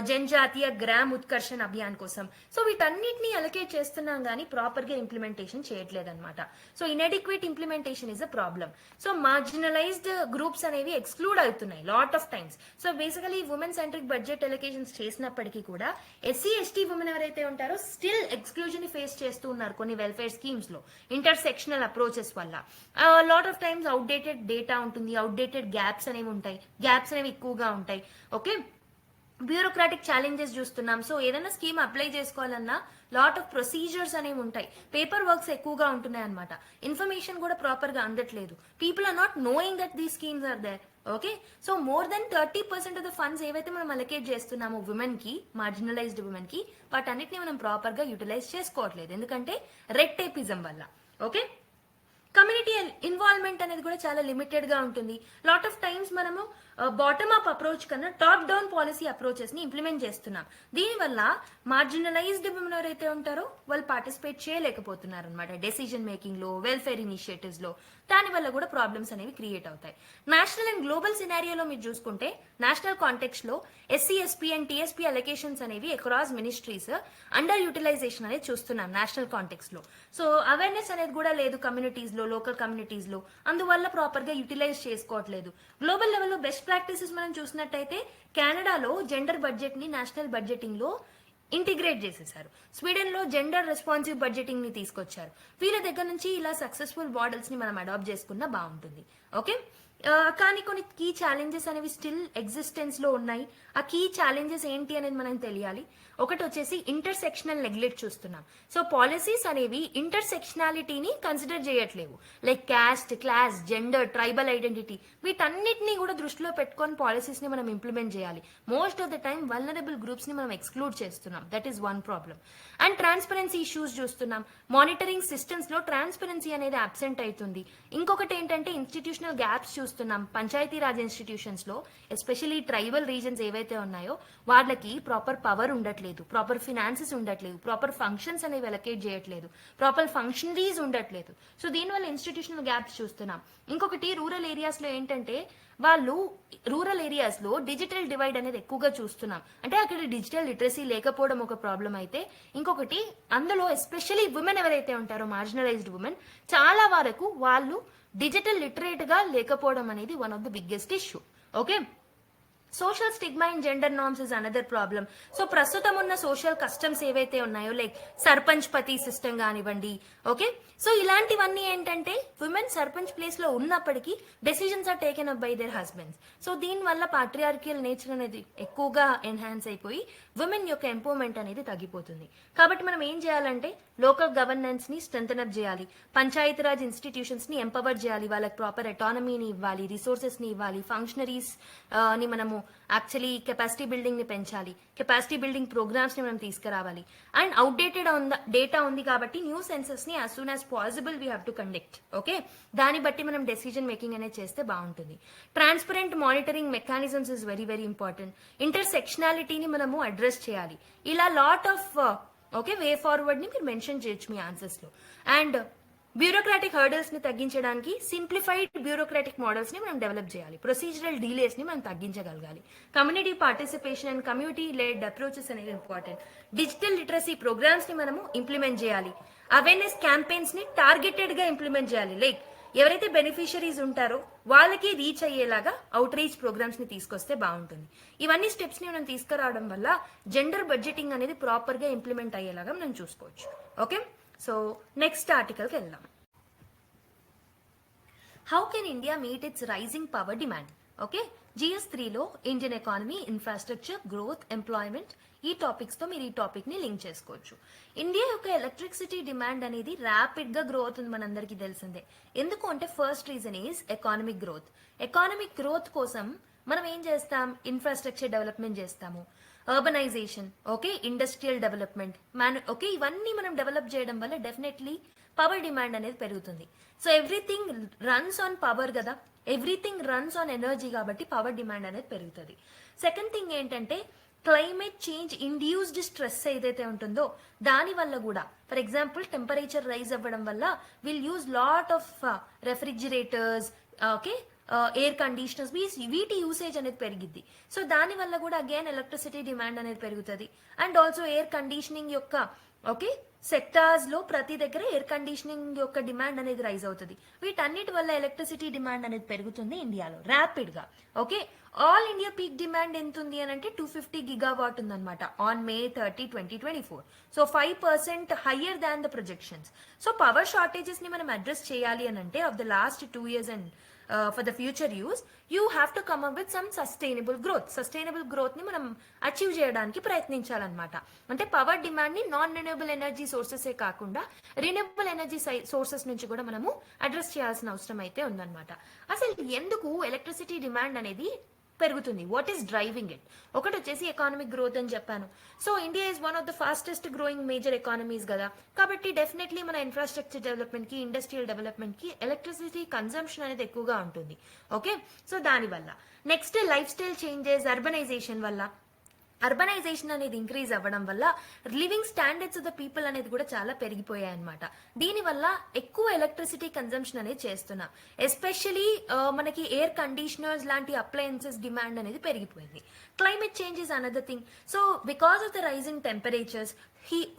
Speaker 1: జనజాతీయ గ్రామ్ ఉత్కర్షణ అభియాన్ కోసం. సో వీటన్నిటిని అలొకేట్ చేస్తున్నాం కానీ ప్రాపర్ గా ఇంప్లిమెంటేషన్ చేయట్లేదు అనమాట. So inadequate implementation is a problem. So marginalised groups అనేవి ఎక్స్క్లూడ్ అవుతున్నాయి lot of times. So basically women centric budget allocations చేసినప్పటికీ కూడా ఎస్సీ ఎస్టీ ఉమెన్ ఎవరైతే ఉంటారో స్టిల్ ఎక్స్క్లూజన్ ని ఫేస్ చేస్తూ ఉన్నారు కొన్ని వెల్ఫేర్ స్కీమ్స్ లో ఇంటర్సెక్షనల్ అప్రోచెస్ వల్ల. Lot of times outdated data ఉంటుంది, అవుట్డేటెడ్ గ్యాప్స్ అనేవి ఉంటాయి, గ్యాప్స్ అనేవి ఎక్కువగా ఉంటాయి. ఓకే, బ్యూరోక్రాటిక్ ఛాలెంజెస్ చూస్తున్నాం. సో ఏదైనా స్కీమ్ అప్లై చేసుకోవాలన్నా లాట్ ఆఫ్ ప్రొసీజర్స్ అనేవి ఉంటాయి, పేపర్ వర్క్స్ ఎక్కువగా ఉంటున్నాయి అనమాట. ఇన్ఫర్మేషన్ కూడా ప్రాపర్ గా అందట్లేదు. People are not knowing that these schemes are there. Okay, so more than 30% of the funds ఏవైతే మనం అలొకేట్ చేస్తున్నామో విమెన్ కి, మార్జినలైజ్డ్ విమెన్ కి, వాటన్నిటిని మనం ప్రాపర్ గా యూటిలైజ్ చేసుకోవట్లేదు ఎందుకంటే రెడ్ టేపిజం వల్ల. ఓకే, కమ్యూనిటీ ఇన్వాల్వ్మెంట్ అనేది కూడా చాలా లిమిటెడ్ గా ఉంటుంది. లాట్ ఆఫ్ టైమ్స్ మనము బాటమ్ అప్ అప్రోచ్ కన్నా టాప్ డౌన్ పాలసీ అప్రోచెస్ ని ఇంప్లిమెంట్ చేస్తున్నాం. దీనివల్ల మార్జినలైజ్డ్ విమెన్ ఎవరైతే ఉంటారో వాళ్ళు పార్టిసిపేట్ చేయలేకపోతున్నారు అనమాట డెసిజన్ మేకింగ్ లో, వెల్ఫేర్ ఇనిషియేటివ్స్ లో. దాని వల్ల కూడా ప్రాబ్లమ్స్ అనేవి క్రియేట్ అవుతాయి. నేషనల్ అండ్ గ్లోబల్ సినారియోలో మీరు చూసుకుంటే నేషనల్ కాంటెక్స్ట్ లో SC, SP and tsp allocations అనేవి అక్రాస్ మినిస్ట్రీస్ అండర్ యూటిలైజేషన్ అనేది చూస్తున్నాం నేషనల్ కాంటెక్స్ట్ లో. సో అవేర్నెస్ అనేది కూడా లేదు కమ్యూనిటీస్ లో, లోకల్ కమ్యూనిటీస్ లో. అందువల్ల ప్రాపర్ గా యూటిలైజ్ చేసుకోవట్లేదు. గ్లోబల్ లెవెల్లో బెస్ట్ ప్రాక్టీసెస్ మనం చూసినట్టయితే కెనడాలో జెండర్ బడ్జెట్ ని నేషనల్ బడ్జెటింగ్ లో ఇంటిగ్రేట్ చేసేసారు. స్వీడన్ లో జెండర్ రెస్పాన్సివ్ బడ్జెటింగ్ ని తీసుకొచ్చారు. వీళ్ళ దగ్గర నుంచి ఇలా సక్సెస్ఫుల్ మోడల్స్ ని మనం అడాప్ట్ చేసుకున్నా బాగుంటుంది. ఓకే, కానీ కొన్ని కీ ఛాలెంజెస్ అనేవి స్టిల్ ఎగ్జిస్టెన్స్ లో ఉన్నాయి. ఆ కీ ఛాలెంజెస్ ఏంటి అనేది మనం తెలియాలి. ఒకటి వచ్చేసి ఇంటర్సెక్షనల్ నెగ్లెక్ట్ చూస్తున్నాం. సో పాలసీస్ అనేవి ఇంటర్సెక్షనాలిటీని కన్సిడర్ చేయట్లేవు. Like caste, class, gender, tribal identity వీటన్నిటిని కూడా దృష్టిలో పెట్టుకొని పాలసీస్ ని మనం ఇంప్లిమెంట్ చేయాలి. Most of the time vulnerable groups ని మనం ఎక్స్క్లూడ్ చేస్తున్నాం. That is one problem. And transparency issues చూస్తున్నాం. మానిటరింగ్ సిస్టమ్స్ లో ట్రాన్స్పరెన్సీ అనేది అబ్సెంట్ అవుతుంది. ఇంకొకటి ఏంటంటే ఇన్స్టిట్యూషనల్ గ్యాప్స్ చూస్తున్నాం. పంచాయతీరాజ్ ఇన్స్టిట్యూషన్స్ లో ఎస్పెషల్లీ ట్రైబల్ రీజన్స్ ఏవైతే ఉన్నాయో వాళ్ళకి ప్రాపర్ పవర్ ఉండట్లేదు, ప్రాపర్ ఫినాన్సెస్ ఉండట్లేదు, ప్రాపర్ ఫంక్షన్స్ అనేవి అలొకేట్ చేయట్లేదు, ప్రాపర్ ఫంక్షనరీస్ ఉండట్లేదు. సో దీనివల్ల ఇన్స్టిట్యూషనల్ గ్యాప్స్ చూస్తున్నాం. ఇంకొకటి రూరల్ ఏరియాస్ లో ఏంటంటే వాళ్ళు రూరల్ ఏరియాస్ లో డిజిటల్ డివైడ్ అనేది ఎక్కువగా చూస్తున్నాం. అంటే అక్కడ డిజిటల్ లిటరసీ లేకపోవడం ఒక ప్రాబ్లం అయితే, ఇంకొకటి అందులో ఎస్పెషల్లీ ఉమెన్ ఎవరైతే ఉంటారో మార్జినలైజ్డ్ ఉమెన్ చాలా వరకు వాళ్ళు డిజిటల్ లిటరేట్ గా లేకపోవడం అనేది one of the biggest issue. Okay, social stigma in gender norms is another problem. So ప్రస్తుతం ఉన్న సోషల్ కస్టమ్స్ ఏవైతే ఉన్నాయో లైక్ సర్పంచ్ పతి సిస్టమ్ కానివ్వండి. ఓకే, సో ఇలాంటివన్నీ ఏంటంటే విమెన్ సర్పంచ్ ప్లేస్ లో ఉన్నప్పటికీ decisions are taken up by their husbands. So దీనివల్ల పాట్రియార్కియల్ నేచర్ అనేది ఎక్కువగా ఎన్హాన్స్ అయిపోయి విమెన్ యొక్క ఎంపవర్మెంట్ అనేది తగ్గిపోతుంది. కాబట్టి మనం ఏం చేయాలంటే లోకల్ గవర్నెన్స్ ని స్ట్రెంథన్ అప్ చేయాలి, పంచాయతీరాజ్ ఇన్స్టిట్యూషన్స్ ని ఎంపవర్ చేయాలి, వాళ్ళకి ప్రాపర్ అటానమీని ఇవ్వాలి, రిసోర్సెస్ ని ఇవ్వాలి, ఫంక్షనరీస్ ని మనము యాక్చువల్లీ కెపాసిటీ బిల్డింగ్ ని పెంచాలి, కెపాసిటీ బిల్డింగ్ ప్రోగ్రామ్స్ ని మనం తీసుకురావాలి. అండ్ అవుట్డేటెడ్ డేటా ఉంది కాబట్టి న్యూ సెన్సెస్ ని as soon as possible we have to conduct. Okay, దాన్ని బట్టి మనం డెసిజన్ మేకింగ్ అనేది చేస్తే బాగుంటుంది. Transparent monitoring mechanisms is very very important. ఇంటర్సెక్షనాలిటీని మనము అడ్రస్ చేయాలి. ఇలా lot of okay way forward ని మీరు మెన్షన్ చేయొచ్చు మీ ఆన్సర్స్ లో. అండ్ బ్యూరోక్రాటిక్ హర్డల్స్ ని తగ్గించడానికి సింప్లిఫైడ్ బ్యూరోక్రాటిక్ మోడల్స్ ని మనం డెవలప్ చేయాలి. ప్రొసీజరల్ డీలేస్ ని మనం తగ్గించగలగాలి. Community participation and community led approaches అనేవి ఇంపార్టెంట్. డిజిటల్ లిటరసీ ప్రోగ్రామ్స్ ని మనము ఇంప్లిమెంట్ చేయాలి. అవేర్నెస్ క్యాంపెయిన్స్ ని టార్గెటెడ్ గా ఇంప్లిమెంట్ చేయాలి. లైక్ ఎవరైతే బెనిఫిషరీస్ ఉంటారో వాళ్ళకి రీచ్ అయ్యేలాగా అవుట్ రీచ్ ప్రోగ్రామ్స్ ని తీసుకొస్తే బాగుంటుంది. ఇవన్నీ స్టెప్స్ ని మనం తీసుకురావడం వల్ల జెండర్ బడ్జెటింగ్ అనేది ప్రాపర్ గా ఇంప్లిమెంట్ అయ్యేలాగా మనం చూసుకోవచ్చు. ఓకే, సో నెక్స్ట్ ఆర్టికల్కి వెళ్దాం. How can India meet its rising power demand? Okay, GS3లో Indian economy, infrastructure, growth, employment ఈ టాపిక్స్ తో మీరు ఈ టాపిక్ ని లింక్ చేసుకోవచ్చు. ఇండియా యొక్క ఎలక్ట్రిసిటీ డిమాండ్ అనేది ర్యాపిడ్ గా గ్రో అవుతుంది, మనందరికీ తెలిసిందే. ఎందుకు అంటే first reason is economic growth. Economic growth కోసం మనం ఏం చేస్తాం? ఇన్ఫ్రాస్ట్రక్చర్ డెవలప్మెంట్ చేస్తాము, urbanisation, okay, industrial development, okay, ఇవన్నీ మనం డెవలప్ చేయడం వల్ల డెఫినెట్లీ పవర్ డిమాండ్ అనేది పెరుగుతుంది. So everything runs on power కదా, ఎవ్రీథింగ్ రన్స్ ఆన్ ఎనర్జీ కాబట్టి పవర్ డిమాండ్ అనేది పెరుగుతుంది. సెకండ్ థింగ్ ఏంటంటే క్లైమేట్ చేంజ్ ఇండ్యూస్డ్ స్ట్రెస్ ఏదైతే ఉంటుందో దాని వల్ల కూడా, ఫర్ ఎగ్జాంపుల్ టెంపరేచర్ రైజ్ అవ్వడం వల్ల will use lot of refrigerators, okay, air conditioners, వీటి యూసేజ్ అనేది పెరిగిద్ది. సో దాని వల్ల కూడా అగైన్ ఎలక్ట్రిసిటీ డిమాండ్ అనేది పెరుగుతుంది. అండ్ ఆల్సో ఎయిర్ కండిషనింగ్ యొక్క ఓకే సెక్టార్స్ లో ప్రతి దగ్గర ఎయిర్ కండిషనింగ్ యొక్క డిమాండ్ అనేది రైజ్ అవుతుంది. వీటన్నిటి వల్ల ఎలక్ట్రిసిటీ డిమాండ్ అనేది పెరుగుతుంది ఇండియాలో ర్యాపిడ్ గా. Okay, all India peak demand ఎంత ఉంది అని అంటే 250 గిగావాట్ ఉందన్నమాట on May 30, 2024. So 5% higher than the projections. So power shortages ని మనం అడ్రస్ చేయాలి అని అంటే of the last 2 years and for the future use, you have to come up with some sustainable growth. Sustainable growth ని మనం achieve చేయడానికి ప్రయత్నించాలన్నమాట. అంటే power demand ని నాన్ రెన్యూవబుల్ ఎనర్జీ సోర్సెస్ ఏ కాకుండా రెన్యూవబుల్ ఎనర్జీ సోర్సెస్ నుంచి కూడా మనము అడ్రస్ చేయాల్సిన అవసరం అయితే ఉందన్నమాట. అసలు ఎందుకు ఎలక్ట్రిసిటీ డిమాండ్ అనేది పెరుగుతుంది. What is driving it? ఒకటి వచ్చేసి ఎకానమిక్ గ్రోత్ అని చెప్పాను. So India is one of the fastest growing major economies కదా, కాబట్టి డెఫినెట్లీ మన ఇన్ఫ్రాస్ట్రక్చర్ డెవలప్మెంట్ కి, ఇండస్ట్రియల్ డెవలప్మెంట్ కి ఎలక్ట్రిసిటీ కన్సంప్షన్ అనేది ఎక్కువగా ఉంటుంది. ఓకే, సో దానివల్ల next lifestyle changes, urbanisation వల్ల, అర్బనైజేషన్ అనేది ఇంక్రీజ్ అవ్వడం వల్ల living standards of the people అనేది కూడా చాలా పెరిగిపోయాయి అనమాట. దీనివల్ల ఎక్కువ ఎలక్ట్రిసిటీ కన్జంప్షన్ అనేది చేస్తున్నాం. ఎస్పెషలీ మనకి ఎయిర్ కండిషనర్స్ లాంటి అప్లయన్సెస్ డిమాండ్ అనేది పెరిగిపోయింది. Climate change is another thing. So because of the rising temperatures,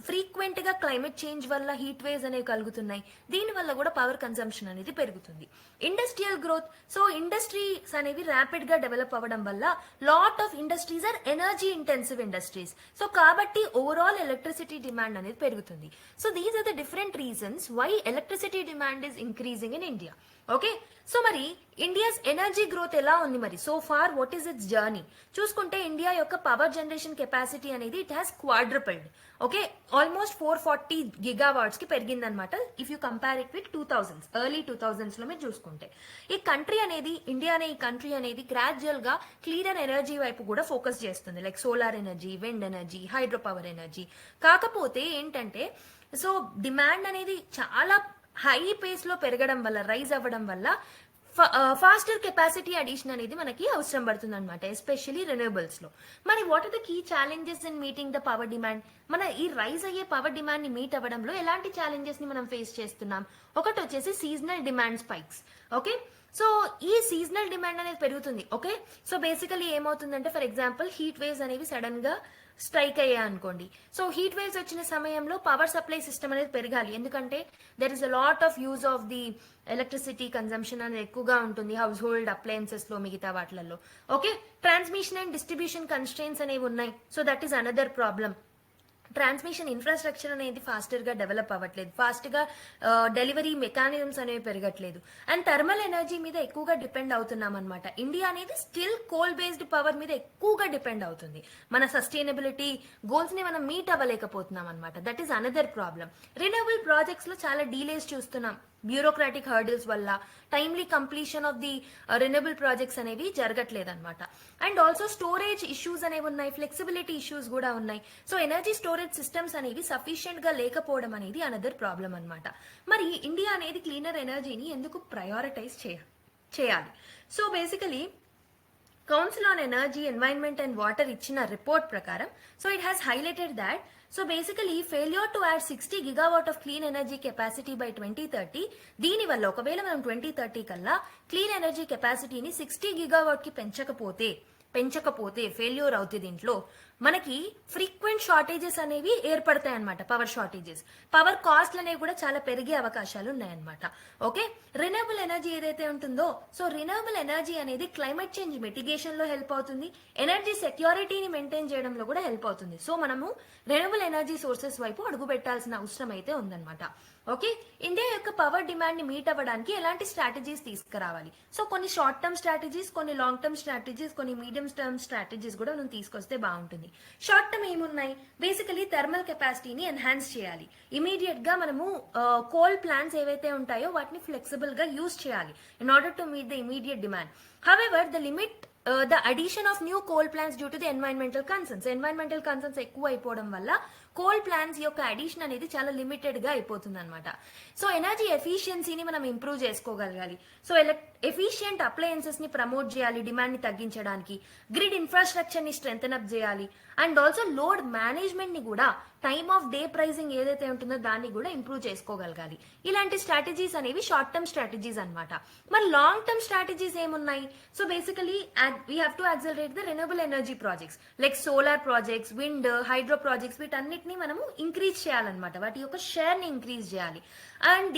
Speaker 1: frequent గా క్లైమేట్ చేంజ్ వల్ల హీట్ వేవ్స్ అనేవి కలుగుతున్నాయి. దీని వల్ల కూడా పవర్ కన్సంప్షన్ అనేది పెరుగుతుంది. ఇండస్ట్రియల్ గ్రోత్, సో ఇండస్ట్రీస్ అనేవి ర్యాపిడ్ గా డెవలప్ అవ్వడం వల్ల lot of industries are energy intensive industries. So కాబట్టి ఓవరాల్ ఎలక్ట్రిసిటీ డిమాండ్ అనేది పెరుగుతుంది. So these are the different reasons why electricity demand is increasing in India. Okay, so మరి India's energy growth ఎలా ఉంది మరి? So far what is its journey చూసుకుంటే India యొక్క power generation capacity అనేది it has quadrupled. Okay, almost 440 gigawatts కి పెరిగిందనమాట. If you compare it with 2000s, early 2000s లో మీరు చూసుకుంటే ఈ కంట్రీ అనేది, ఇండియా అనే ఈ కంట్రీ అనేది గ్రాడ్యువల్ గా క్లీనర్ ఎనర్జీ వైపు కూడా ఫోకస్ చేస్తుంది, like solar energy, wind energy, hydro power energy. కాకపోతే ఏంటంటే సో డిమాండ్ అనేది చాలా హై పేస్ లో పెరగడం వల్ల, రైజ్ అవ్వడం వల్ల ఫాస్టర్ కెపాసిటీ అడిషన్ అనేది మనకి అవసరం పడుతుంది అనమాట, ఎస్పెషల్లీ రెన్యూబుల్స్ లో. మరి what are the key challenges in meeting the power demand? మన ఈ రైజ్ అయ్యే పవర్ డిమాండ్ ని మీట్ అవ్వడంలో ఎలాంటి ఛాలెంజెస్ ని మనం ఫేస్ చేస్తున్నాం? ఒకటి వచ్చేసి seasonal demand spikes. Okay, so ఈ సీజనల్ డిమాండ్ అనేది పెరుగుతుంది. ఓకే, సో బేసికలీ ఏమవుతుందంటే, ఫర్ ఎగ్జాంపుల్ హీట్ వేవ్స్ అనేవి సడన్ గా స్ట్రైక్ అయ్యా అనుకోండి. సో హీట్ వేవ్స్ వచ్చిన సమయంలో పవర్ సప్లై సిస్టమ్ అనేది పెరగాలి, ఎందుకంటే there is a lot of use of the electricity consumption అనేది ఎక్కువగా ఉంటుంది హౌస్ హోల్డ్ అప్లయన్సెస్ లో, మిగతా వాటిలలో. Okay, transmission and distribution constraints అనేవి ఉన్నాయి. So that is another problem. Transmission infrastructure అనేది ఫాస్టర్ గా డెవలప్ అవ్వట్లేదు, ఫాస్ట్ గా డెలివరీ మెకానిజమ్స్ అనేవి పెరగట్లేదు, అండ్ థర్మల్ ఎనర్జీ మీద ఎక్కువగా డిపెండ్ అవుతున్నాం అనమాట. ఇండియా అనేది స్టిల్ కోల్ బేస్డ్ పవర్ మీద ఎక్కువగా డిపెండ్ అవుతుంది. మన సస్టైనబిలిటీ గోల్స్ ని మనం మీట్ అవ్వలేకపోతున్నాం అనమాట. That is another problem. Renewable projects లో చాలా డీలేస్ చూస్తున్నాం, బ్యూరోక్రాటిక్ హర్డిల్స్ వల్ల timely completion of the renewable projects అనేవి జరగట్లేదు అనమాట. అండ్ ఆల్సో స్టోరేజ్ ఇష్యూస్ అనేవి ఉన్నాయి, ఫ్లెక్సిబిలిటీ ఇష్యూస్ కూడా ఉన్నాయి. సో ఎనర్జీ స్టోరేజ్ సిస్టమ్స్ అనేవి సఫిషియెంట్ గా లేకపోవడం అనేది అనదర్ ప్రాబ్లం అనమాట. మరి ఇండియా అనేది క్లీనర్ ఎనర్జీని ఎందుకు ప్రయారిటైజ్ చేయాలి? So basically council on energy, environment and water ఇచ్చిన రిపోర్ట్ ప్రకారం, so it has highlighted that so basically failure to add 60 gigawatt of clean energy capacity by 2030, దీనివల్ల ఒకవేళ మనం 2030 కల్లా క్లీన్ ఎనర్జీ కెపాసిటీని 60 gigawatt కి పెంచకపోతే ఫెయిల్యూర్ అవుతుంది. దీంట్లో మనకి ఫ్రీక్వెంట్ షార్టేజెస్ అనేవి ఏర్పడతాయి అనమాట, పవర్ షార్టేజెస్, పవర్ కాస్ట్లు అనేవి కూడా చాలా పెరిగే అవకాశాలు ఉన్నాయన్నమాట. ఓకే, రిన్యూవబుల్ ఎనర్జీ ఏదైతే ఉంటుందో, సో రిన్యూవబుల్ ఎనర్జీ అనేది క్లైమేట్ చేంజ్ మిటిగేషన్ లో హెల్ప్ అవుతుంది, ఎనర్జీ సెక్యూరిటీని మెయింటైన్ చేయడంలో కూడా హెల్ప్ అవుతుంది. సో మనము రిన్యూవబుల్ ఎనర్జీ సోర్సెస్ వైపు అడుగు పెట్టాల్సిన అవసరం అయితే ఉందన్నమాట. ఓకే, ఇండియా యొక్క పవర్ డిమాండ్ ని మీట్ అవ్వడానికి ఎలాంటి స్ట్రాటజీస్ తీసుకురావాలి? సో కొన్ని షార్ట్ టర్మ్ స్ట్రాటజీస్, కొన్ని లాంగ్ టర్మ్ స్ట్రాటజీస్, కొన్ని మీడియం టర్మ్ స్ట్రాటజీస్ కూడా మనం తీసుకొస్తే బాగుంటుంది. షార్ట్ టర్మ్ ఏమున్నాయి? బేసికలీ థర్మల్ కెపాసిటీని ఎన్హాన్స్ చేయాలి. ఇమీడియట్ గా మనము కోల్ ప్లాంట్స్ ఏవైతే ఉంటాయో వాటిని ఫ్లెక్సిబుల్ గా యూజ్ చేయాలి in order to meet the immediate demand. However the limit the addition of new coal plants due to the environmental concerns ఎక్కువ అయిపోవడం వల్ల కోల్ ప్లాంట్స్ యొక్క అడిషన్ అనేది చాలా లిమిటెడ్ గా అయిపోతుంది అనమాట. సో ఎనర్జీ ఎఫిషియన్సీని మనం ఇంప్రూవ్ చేసుకోగలగాలి. సో ఎఫిషియంట్ అప్లయన్సెస్ ని ప్రమోట్ చేయాలి డిమాండ్ ని తగ్గించడానికి, గ్రిడ్ ఇన్ఫ్రాస్ట్రక్చర్ ని స్ట్రెంథెన్ అప్ చేయాలి, అండ్ ఆల్సో లోడ్ మేనేజ్మెంట్ ని కూడా, టైమ్ ఆఫ్ డే ప్రైసింగ్ ఏదైతే ఉంటుందో దాన్ని కూడా ఇంప్రూవ్ చేసుకోగలగాలి. ఇలాంటి స్ట్రాటజీస్ అనేవి షార్ట్ టర్మ్ స్ట్రాటజీస్ అనమాట. మరి లాంగ్ టర్మ్ స్ట్రాటజీస్ ఏమున్నాయి? So basically we have to accelerate the renewable energy projects like solar projects, wind, hydro projects, వీటన్నిటిని మనము ఇంక్రీజ్ చేయాలన్నమాట, వాటి యొక్క షేర్ ని ఇంక్రీజ్ చేయాలి. అండ్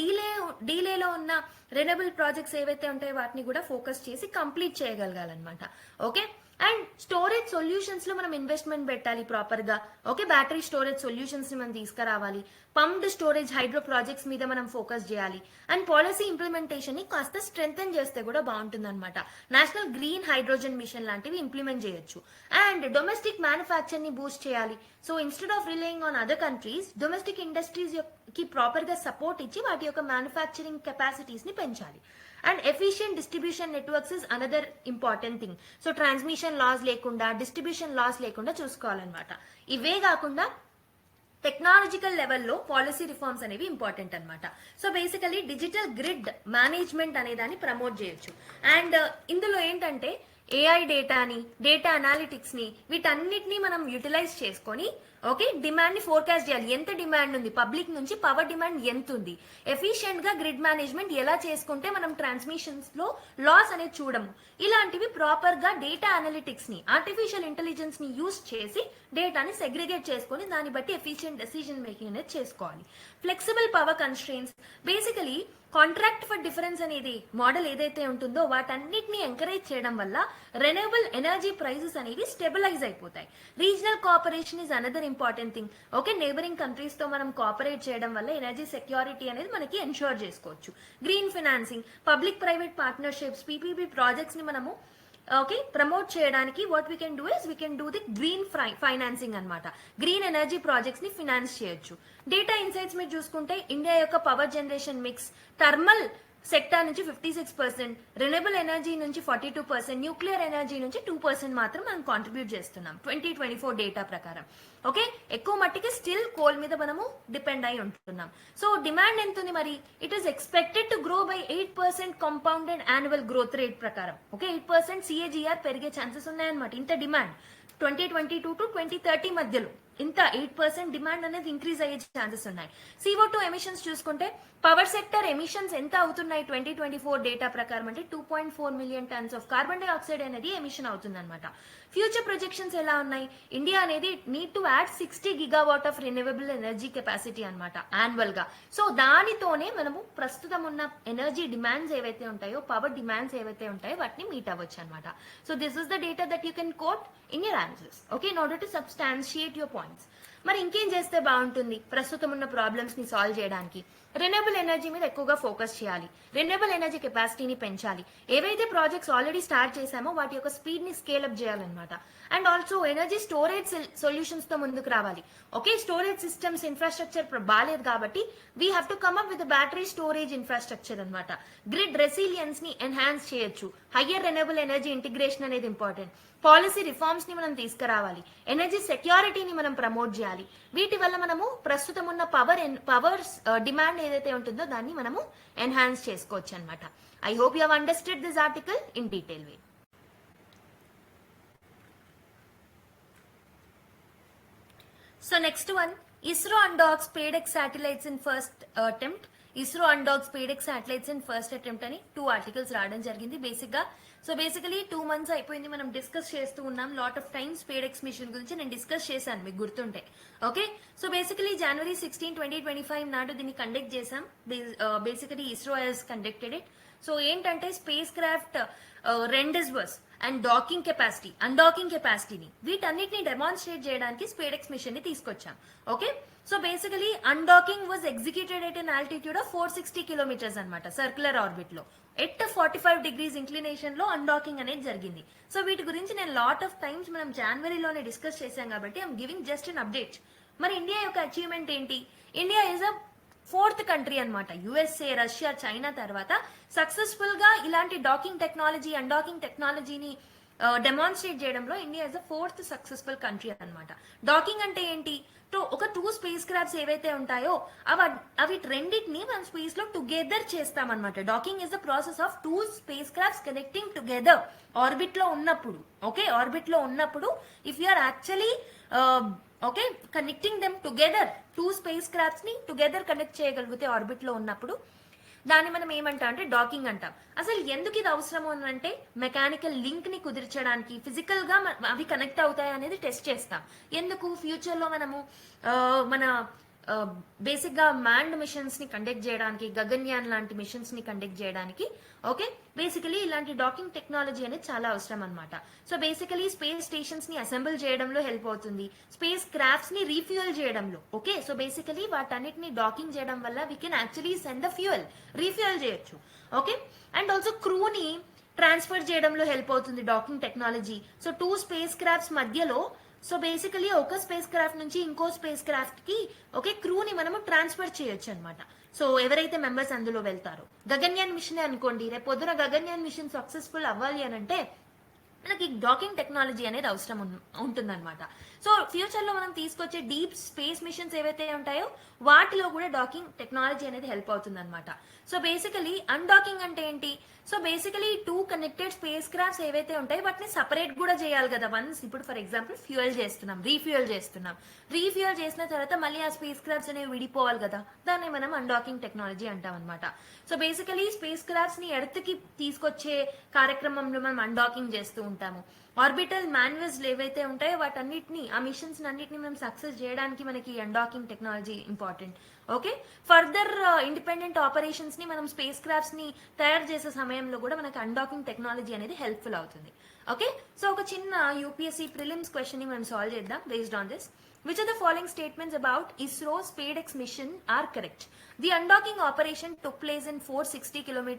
Speaker 1: డీలేలో ఉన్న రెన్యూవబుల్ ప్రాజెక్ట్స్ ఏవైతే ఉంటాయో వాటిని కూడా ఫోకస్ చేసి కంప్లీట్ చేయగలగాలన్నమాట. ఓకే, అండ్ స్టోరేజ్ సొల్యూషన్స్ లో మనం ఇన్వెస్ట్మెంట్ పెట్టాలి ప్రాపర్ గా. ఓకే, బ్యాటరీ స్టోరేజ్ సొల్యూషన్స్ ని మనం తీసుకురావాలి, పంప్డ్ స్టోరేజ్ హైడ్రో ప్రాజెక్ట్స్ మీద మనం ఫోకస్ చేయాలి, అండ్ పాలసీ ఇంప్లిమెంటేషన్ ని కాస్త స్ట్రెంథెన్ చేస్తే కూడా బాగుంటుంది అనమాట. నేషనల్ గ్రీన్ హైడ్రోజన్ మిషన్ లాంటివి ఇంప్లిమెంట్ చేయొచ్చు. అండ్ డొమెస్టిక్ మ్యానుఫ్యాక్చర్ ని బూస్ట్ చేయాలి. So instead of relying on other countries, domestic industries కి ప్రాపర్ గా సపోర్ట్ ఇచ్చి వాటి యొక్క మ్యానుఫ్యాక్చరింగ్ కెపాసిటీస్ ని పెంచాలి. And efficient distribution networks is another important thing. So transmission loss లేకుండా, డిస్ట్రిబ్యూషన్ లాస్ లేకుండా చూసుకోవాలన్నమాట. ఇవే కాకుండా టెక్నాలజికల్ లెవెల్లో పాలసీ రిఫార్మ్స్ అనేవి ఇంపార్టెంట్ అనమాట. So basically digital grid management అనే దాన్ని ప్రమోట్ చేయొచ్చు. అండ్ ఇందులో ఏంటంటే ఏఐ డేటాని, డేటా అనాలిటిక్స్ ని, వీటన్నిటిని మనం యూటిలైజ్ చేసుకొని ఓకే డిమాండ్ ని ఫోర్కాస్ట్ చేయాలి. ఎంత డిమాండ్ ఉంది పబ్లిక్ నుంచి, పవర్ డిమాండ్ ఎంత ఉంది, ఎఫిషియెంట్ గా గ్రిడ్ మేనేజ్మెంట్ ఎలా చేసుకుంటే మనం ట్రాన్స్మిషన్స్ లో లాస్ అనేది చూడము. ఇలాంటివి ప్రాపర్ గా డేటా అనలిటిక్స్ ని, ఆర్టిఫిషియల్ ఇంటెలిజెన్స్ ని యూస్ చేసి డేటాని సెగ్రిగేట్ చేసుకొని దాన్ని బట్టి ఎఫిషియెంట్ డెసిషన్ మేకింగ్ అనేది చేసుకోవాలి. Flexible power constraints, basically contract for difference అనేది మోడల్ ఏదైతే ఉంటుందో వాటన్నిటిని ఎంకరేజ్ చేయడం వల్ల రెన్యూవబుల్ ఎనర్జీ ప్రైసెస్ అనేవి స్టెబిలైజ్ అయిపోతాయి. Regional cooperation is another important thing. Okay neighbouring countries తో మనం కోఆపరేట్ చేయడం వల్ల ఎనర్జీ సెక్యూరిటీ అనేది మనకి ఎన్షూర్ చేసుకోవచ్చు. Green financing, public private partnerships, PPP projects ని మనము ఓకే ప్రమోట్ చేయడానికి what we can do is we can do the green financing అనమాట. గ్రీన్ ఎనర్జీ ప్రాజెక్ట్స్ ని ఫినాన్స్ చేయొచ్చు. డేటా ఇన్సైట్స్ మీరు చూసుకుంటే ఇండియా యొక్క power generation mix thermal sector నుంచి 56%, రెన్యూబుల్ ఎనర్జీ నుంచి 42%, న్యూక్లియర్ ఎనర్జీ నుంచి 2% మాత్రం మనం కాంట్రిబ్యూట్ చేస్తున్నాం 2024 డేటా ప్రకారం. ఓకే ఎక్కువ మట్టికి స్టిల్ కోల్ మీద మనము డిపెండ్ అయి ఉంటున్నాం. సో డిమాండ్ ఎంత ఉంది మరి? It is expected to grow by 8% compounded annual growth rate ప్రకారం. ఓకే 8% CAGR పెరిగే ఛాన్సెస్ ఉన్నాయన్నమాట. ఇంత డిమాండ్ 2022 టు 2030 మధ్యలో ఇంత 8% డిమాండ్ అనేది ఇంక్రీజ్ అయ్యే ఛాన్సెస్ ఉన్నాయి. CO2 ఎమిషన్స్ చూసుకుంటే పవర్ సెక్టర్ ఎమిషన్స్ ఎంత అవుతున్నాయి 2024 డేటా ప్రకారం అంటే 2.4 million tons of carbon dioxide అనేది ఎమిషన్ అవుతుంది అనమాట. ఫ్యూచర్ ప్రొజెక్షన్స్ ఎలా ఉన్నాయి? ఇండియా అనేది need to add 60 gigawatt of renewable energy capacity అనమాట యాన్యువల్ గా. సో దానితోనే మనము ప్రస్తుతం ఉన్న ఎనర్జీ డిమాండ్స్ ఏవైతే ఉంటాయో, పవర్ డిమాండ్స్ ఏవైతే ఉంటాయో వాటిని మీట్ అవ్వచ్చు అనమాట. So this is the data that you can coat in your answers. Okay in order to substantiate your points. మరి ఇంకేం చేస్తే బాగుంటుంది ప్రస్తుతం ఉన్న ప్రాబ్లమ్స్ ని సాల్వ్ చేయడానికి? రెన్యూబుల్ ఎనర్జీ మీద ఎక్కువగా ఫోకస్ చేయాలి. రెన్యూబుల్ ఎనర్జీ కెపాసిటీని పెంచాలి. ఏవైతే ప్రాజెక్ట్స్ ఆల్రెడీ స్టార్ట్ చేశామో వాటి యొక్క స్పీడ్ ని స్కేల్ అప్ చేయాలన్నమాట. And also energy storage solutions తో ముందుకు రావాలి. ఓకే స్టోరేజ్ సిస్టమ్స్ ఇన్ఫ్రాస్ట్రక్చర్ బాగాలేదు కాబట్టి we have to come up with battery storage infrastructure అనమాట. గ్రిడ్ రెసిలియన్స్ ని ఎన్హాన్స్ చేయొచ్చు. హయ్యర్ రెన్యూబుల్ ఎనర్జీ ఇంటిగ్రేషన్ అనేది ఇంపార్టెంట్. పాలసీ రిఫార్మ్స్ ని మనం తీసుకురావాలి. ఎనర్జీ సెక్యూరిటీని మనం ప్రమోట్ చేయాలి. వీటి వల్ల మనము ప్రస్తుతం ఉన్న పవర్ డిమాండ్ ఏదైతే ఉంటుందో దాన్ని మనము ఎన్హాన్స్ చేసుకోవచ్చు అనమాట. I hope you have understood this article in detail way. So next one, ISRO undocks SpaceX satellites in first attempt. ISRO undocks SpaceX satellites in first attempt అని 2 ఆర్టికల్స్ రావడం జరిగింది basic గా. సో బేసికలీ 2 months అయిపోయింది, మనం discuss చేస్తూ ఉన్నాం. Lot of time SpaceX mission గురించి నేను డిస్కస్ చేశాను మీకు గుర్తుంటే. ఓకే సో బేసికలీ January 16, 2025 నాడు దీన్ని కండక్ట్ చేశాం. Basically ISRO has conducted it. So ఏంటంటే space craft rendezvous and docking capacity, undocking కెపాసిటీని వీటన్నిటిని డెమాన్స్ట్రేట్ చేయడానికి SpaceX మిషన్ ని తీసుకొచ్చాం. Okay so basically undocking was executed at an altitude of 460 kilometres అనమాట సర్క్యులర్ ఆర్బిట్ లో. ఎట్ 45 degrees ఇంక్లినేషన్ లో undocking అనేది జరిగింది. సో వీటి గురించి నేను లాట్ ఆఫ్ టైమ్స్ మనం జనవరిలోనే డిస్కస్ చేశాం కాబట్టి I'm giving just an update. మరి ఇండియా యొక్క అచీవ్మెంట్ ఏంటి? India is a 4th country అనమాట. USA, రష్యా, చైనా తర్వాత సక్సెస్ఫుల్ గా ఇలాంటి డాకింగ్ టెక్నాలజీ, అన్డాకింగ్ టెక్నాలజీని డెమాన్స్ట్రేట్ చేయడంలో India is the 4th successful country అనమాట. డాకింగ్ అంటే ఏంటి? ఒక 2 స్పేస్ క్రాఫ్ట్స్ ఏవైతే ఉంటాయో అవి రెండింటిని మనం స్పేస్ లో టుగెదర్ చేస్తామన్నమాట. Docking is the process of 2 space crafts connecting together orbit లో ఉన్నప్పుడు. ఓకే ఆర్బిట్ లో ఉన్నప్పుడు if you are actually okay connecting them together, 2 space crafts ని టుగెదర్ కనెక్ట్ చేయగలిగితే ఆర్బిట్ లో ఉన్నప్పుడు దాన్ని మనం ఏమంటాం అంటే డాకింగ్ అంటాం. అసలు ఎందుకు ఇది అవసరము అని అంటే మెకానికల్ లింక్ ని కుదిర్చడానికి, ఫిజికల్ గా అవి కనెక్ట్ అవుతాయి అనేది టెస్ట్ చేస్తాం. ఎందుకు? ఫ్యూచర్ లో మనము మన బేసిక్ గా మ్యాన్డ్ మిషన్స్ ని కండక్ట్ చేయడానికి, గగన్యాన్ లాంటి మిషన్స్ ని కండక్ట్ చేయడానికి ఓకే బేసికలీ ఇలాంటి డాకింగ్ టెక్నాలజీ అనేది చాలా అవసరం అనమాట. సో బేసికలీ స్పేస్ స్టేషన్స్ ని అసెంబుల్ చేయడంలో హెల్ప్ అవుతుంది, స్పేస్ క్రాఫ్ట్స్ ని రీఫ్యూయల్ చేయడంలో. ఓకే సో బేసికలీ వాటన్నిటిని డాకింగ్ చేయడం వల్ల we can actually send the fuel, refuel చేయొచ్చు. ఓకే అండ్ ఆల్సో క్రూని ట్రాన్స్ఫర్ చేయడంలో హెల్ప్ అవుతుంది docking technology. So 2 space crafts మధ్యలో సో బేసికలీ ఒక స్పేస్ క్రాఫ్ట్ నుంచి ఇంకో స్పేస్ క్రాఫ్ట్ కి ఒకే క్రూని మనము ట్రాన్స్ఫర్ చేయొచ్చు అనమాట. సో ఎవరైతే మెంబర్స్ అందులో వెళ్తారో, గగన్యాన్ మిషన్ అనుకోండి, రేపు పొద్దున గగన్యాన్ మిషన్ సక్సెస్ఫుల్ అవ్వాలి అని అంటే మనకి డాకింగ్ టెక్నాలజీ అనేది అవసరం ఉంటుందన్నమాట. సో ఫ్యూచర్ లో మనం తీసుకొచ్చే డీప్ స్పేస్ మిషన్స్ ఏవైతే ఉంటాయో వాటిలో కూడా డాకింగ్ టెక్నాలజీ అనేది హెల్ప్ అవుతుంది అనమాట. సో బేసికలీ అన్డాకింగ్ అంటే ఏంటి? So basically 2 connected space crafts ఏవైతే ఉంటాయో వాటిని సపరేట్ కూడా చేయాలి కదా. వన్స్ ఇప్పుడు ఫర్ ఎగ్జాంపుల్ ఫ్యూయల్ చేస్తున్నాం, రీఫ్యూయల్ చేసిన తర్వాత మళ్ళీ ఆ స్పేస్ క్రాఫ్ట్స్ అనేవి విడిపోవాలి కదా, దాన్ని మనం అన్డాకింగ్ టెక్నాలజీ అంటాం అనమాట. సో బేసికలీ స్పేస్ క్రాఫ్ట్స్ ని ఎర్త్ కి తీసుకొచ్చే కార్యక్రమంలో మనం అన్డాకింగ్ చేస్తూ ఉంటాము. ఆర్బిటల్ మాన్యువల్స్ ఏవైతే ఉంటాయో వాటన్నిటిని, ఆ మిషన్స్ అన్నిటిని మనం సక్సెస్ చేయడానికి మనకి undocking technology important. Okay, further independent operations ని మనం స్పేస్ క్రాఫ్ట్స్ ని తయారు చేసే సమయంలో కూడా మనకి అన్డాకింగ్ టెక్నాలజీ అనేది హెల్ప్ఫుల్ అవుతుంది. ఓకే, సో ఒక చిన్న యూపీఎస్సీ ప్రిలిమ్స్ క్వశ్చన్ ని మనం సాల్వ్ చేద్దాం based on this. Which of the following statements about ISRO's SpaceX mission are correct? The undocking operation took place in 460 km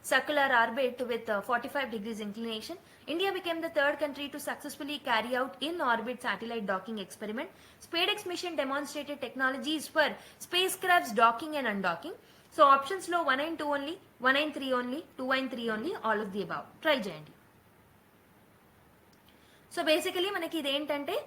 Speaker 1: circular orbit with 45 degrees inclination. India became the third country to successfully carry out in-orbit satellite docking experiment. SpaceX mission demonstrated technologies for spacecrafts docking and undocking. So options లో 1 and 2 only, 1 and 3 only, 2 and 3 only, all of the above. Try చేయండి. So basically మనకి ఇదేంటంటే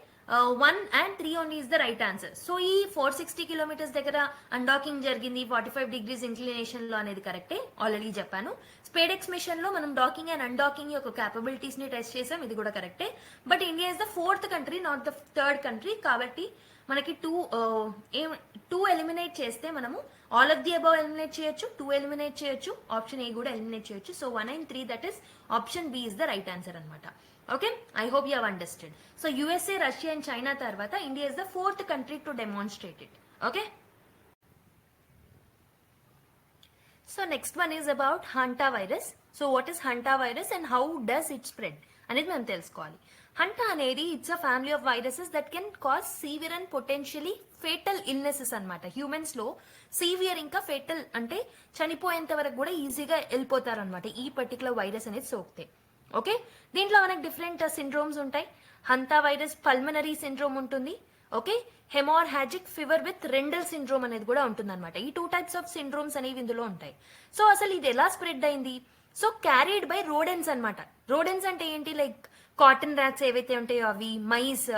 Speaker 1: 1 and 3 only is the right answer. So ఈ 460 kilometres దగ్గర undocking జరిగింది 45 degrees inclination లో అనేది కరెక్టే, ఆల్రెడీ చెప్పాను. స్పేడెక్స్ మిషన్ లో మనం డాకింగ్ అండ్ అన్డాకింగ్ యొక్క క్యాపబిలిటీస్ ని టెస్ట్ చేసాం, ఇది కూడా కరెక్టే. But India is the 4th country, not the 3rd country. కాబట్టి మనకి 2 ఎలిమినేట్ చేస్తే మనము all of the above eliminate చేయొచ్చు, 2 ఎలిమినేట్ చేయొచ్చు, ఆప్షన్ ఏ కూడా ఎలిమినేట్ చేయొచ్చు. So 1 and 3, that is option B is the right answer అనమాట. Okay, I hope you have understood. So USA, Russia and China tarvata India is the 4th country to demonstrate it. Okay, so next one is about hantavirus. So what is hantavirus and how does it spread అనేది మనం తెలుసుకోవాలి. Hanta అనేది it's a family of viruses that can cause severe and potentially fatal illnesses అనమాట. Humans లో severe ఇంకా fatal అంటే చనిపోయేంత వరకు కూడా ఈజీగా వెళ్ళిపోతారు అనమాట ఈ పర్టికులర్ వైరస్ అనేది సోకితే. ఓకే, దీంట్లో మనకి డిఫరెంట్ సిండ్రోమ్స్ ఉంటాయి. హంతా వైరస్ పల్మనరీ సిండ్రోమ్ ఉంటుంది. ఓకే, హెమోర్హాజిక్ ఫీవర్ విత్ రెండల్ సిండ్రోమ్ అనేది కూడా ఉంటుంది అనమాట. ఈ 2 types ఆఫ్ సిండ్రోమ్స్ అనేవి ఇందులో ఉంటాయి. సో అసలు ఇది ఎలా స్ప్రెడ్ అయింది? సో క్యారీడ్ బై రోడెన్స్ అనమాట. రోడెన్స్ అంటే ఏంటి? లైక్ కాటన్ ర్యాట్స్ ఏవైతే ఉంటాయో అవి, మైస్,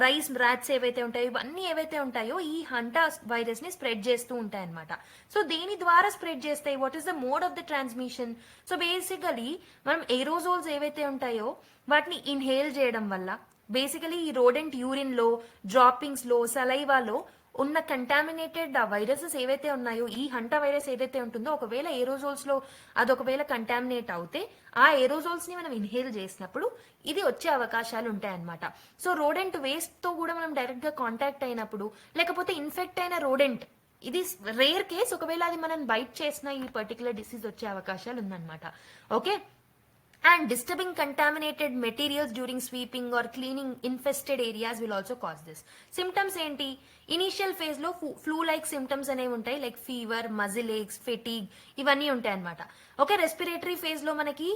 Speaker 1: రైస్ ర్యాట్స్ ఏవైతే ఉంటాయో ఇవన్నీ ఏవైతే ఉంటాయో ఈ హంటా వైరస్ ని స్ప్రెడ్ చేస్తూ ఉంటాయి అనమాట. సో దేని ద్వారా స్ప్రెడ్ చేస్తాయి? What is the mode of the transmission? So basically మనం ఏరోజోల్స్ ఏవైతే ఉంటాయో వాటిని ఇన్హేల్ చేయడం వల్ల, బేసికలీ ఈ రోడెంట్ యూరిన్ లో, డ్రాపింగ్స్ లో, సలైవాలో ఉన్న కంటామినేటెడ్ వైరసెస్ ఏవైతే ఉన్నాయో, ఈ హంటా వైరస్ ఏదైతే ఉంటుందో ఒకవేళ ఏరోజోల్స్ లో అది ఒకవేళ కంటామినేట్ అవుతే ఆ ఏరోజోల్స్ ని మనం ఇన్హేల్ చేసినప్పుడు ఇది వచ్చే అవకాశాలు ఉంటాయన్నమాట. సో రోడెంట్ వేస్ట్ తో కూడా మనం డైరెక్ట్ గా కాంటాక్ట్ అయినప్పుడు, లేకపోతే ఇన్ఫెక్ట్ అయిన రోడెంట్, ఇది రేర్ కేస్, ఒకవేళ అది మనం బైట్ చేసిన ఈ పర్టికులర్ డిసీజ్ వచ్చే అవకాశాలు ఉందన్నమాట. Okay, and disturbing contaminated materials during sweeping or cleaning infested areas will also cause this. Symptoms ఏంటి? ఇనిషియల్ ఫేజ్ లో ఫ్లూ లైక్ సిమ్టమ్స్ అనేవి ఉంటాయి, like fever, muscle aches, fatigue, ఇవన్నీ ఉంటాయి అనమాట. ఓకే, రెస్పిరేటరీ ఫేజ్ లో మనకి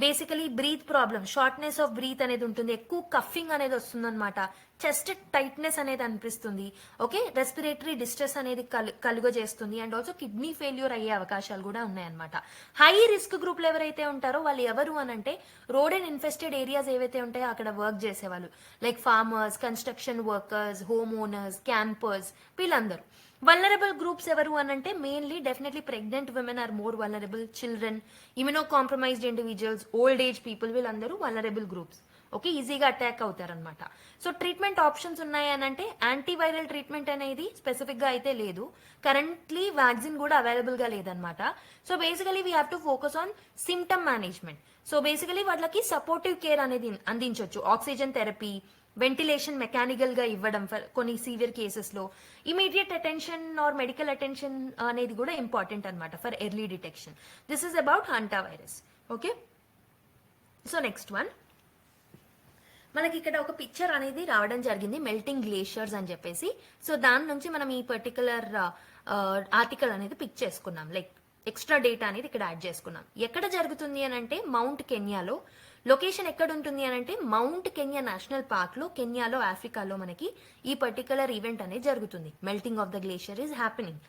Speaker 1: basically breath problem, shortness of breath అనేది ఉంటుంది, ఎక్కువ కఫింగ్ అనేది వస్తుంది అనమాట, చెస్ట్ టైట్నెస్ అనేది అనిపిస్తుంది. ఓకే, రెస్పిరేటరీ డిస్ట్రెస్ అనేది కలుగజేస్తుంది, అండ్ ఆల్సో కిడ్నీ ఫెయిల్యూర్ అయ్యే అవకాశాలు కూడా ఉన్నాయన్నమాట. హై రిస్క్ గ్రూప్లు ఎవరైతే ఉంటారో వాళ్ళు ఎవరు అనంటే రోడ్ అండ్ ఇన్ఫెస్టెడ్ ఏరియాస్ ఏవైతే ఉంటాయో అక్కడ వర్క్ చేసేవాళ్ళు, like farmers, construction workers, home owners, campers, వీళ్ళందరూ. వల్నరబుల్ గ్రూప్స్ ఎవరు అనంటే mainly definitely pregnant women are more vulnerable, children, immunocompromised individuals, old age people, వీళ్ళందరూ వల్నరబుల్ గ్రూప్స్. ఓకే, ఈజీగా attack అవుతారనమాట. సో ట్రీట్మెంట్ ఆప్షన్స్ ఉన్నాయి అనంటే antiviral treatment అనేది specific గా అయితే లేదు, కరెంట్లీ వ్యాక్సిన్ కూడా అవైలబుల్ గా లేదనమాట. So basically we have to focus on symptom management. So basically వాళ్ళకి సపోర్టివ్ కేర్ అనేది అందించవచ్చు, ఆక్సిజన్ థెరపీ, వెంటిలేషన్ మెకానికల్ గా ఇవ్వడం కొన్ని సివియర్ కేసెస్ లో, immediate attention or medical attention అనేది కూడా ఇంపార్టెంట్ అనమాట for early detection. This is about hantavirus. Okay, so next one, మనకి ఇక్కడ ఒక పిక్చర్ అనేది రావడం జరిగింది, మెల్టింగ్ గ్లేషియర్స్ అని చెప్పేసి. సో దాని నుంచి మనం ఈ పర్టికులర్ ఆర్టికల్ అనేది పిక్ చేసుకున్నాం, లైక్ ఎక్స్ట్రా డేటా అనేది ఇక్కడ యాడ్ చేసుకున్నాం. ఎక్కడ జరుగుతుంది అని అంటే మౌంట్ కెన్యాలో లొకేషన్ ఎక్కడ ఉంటుంది అని అంటే మౌంట్ కెన్యా నేషనల్ పార్క్ లో, కెన్యాలో, ఆఫ్రికాలో మనకి ఈ పర్టికులర్ ఈవెంట్ అనేది జరుగుతుంది. Melting of the glacier is happening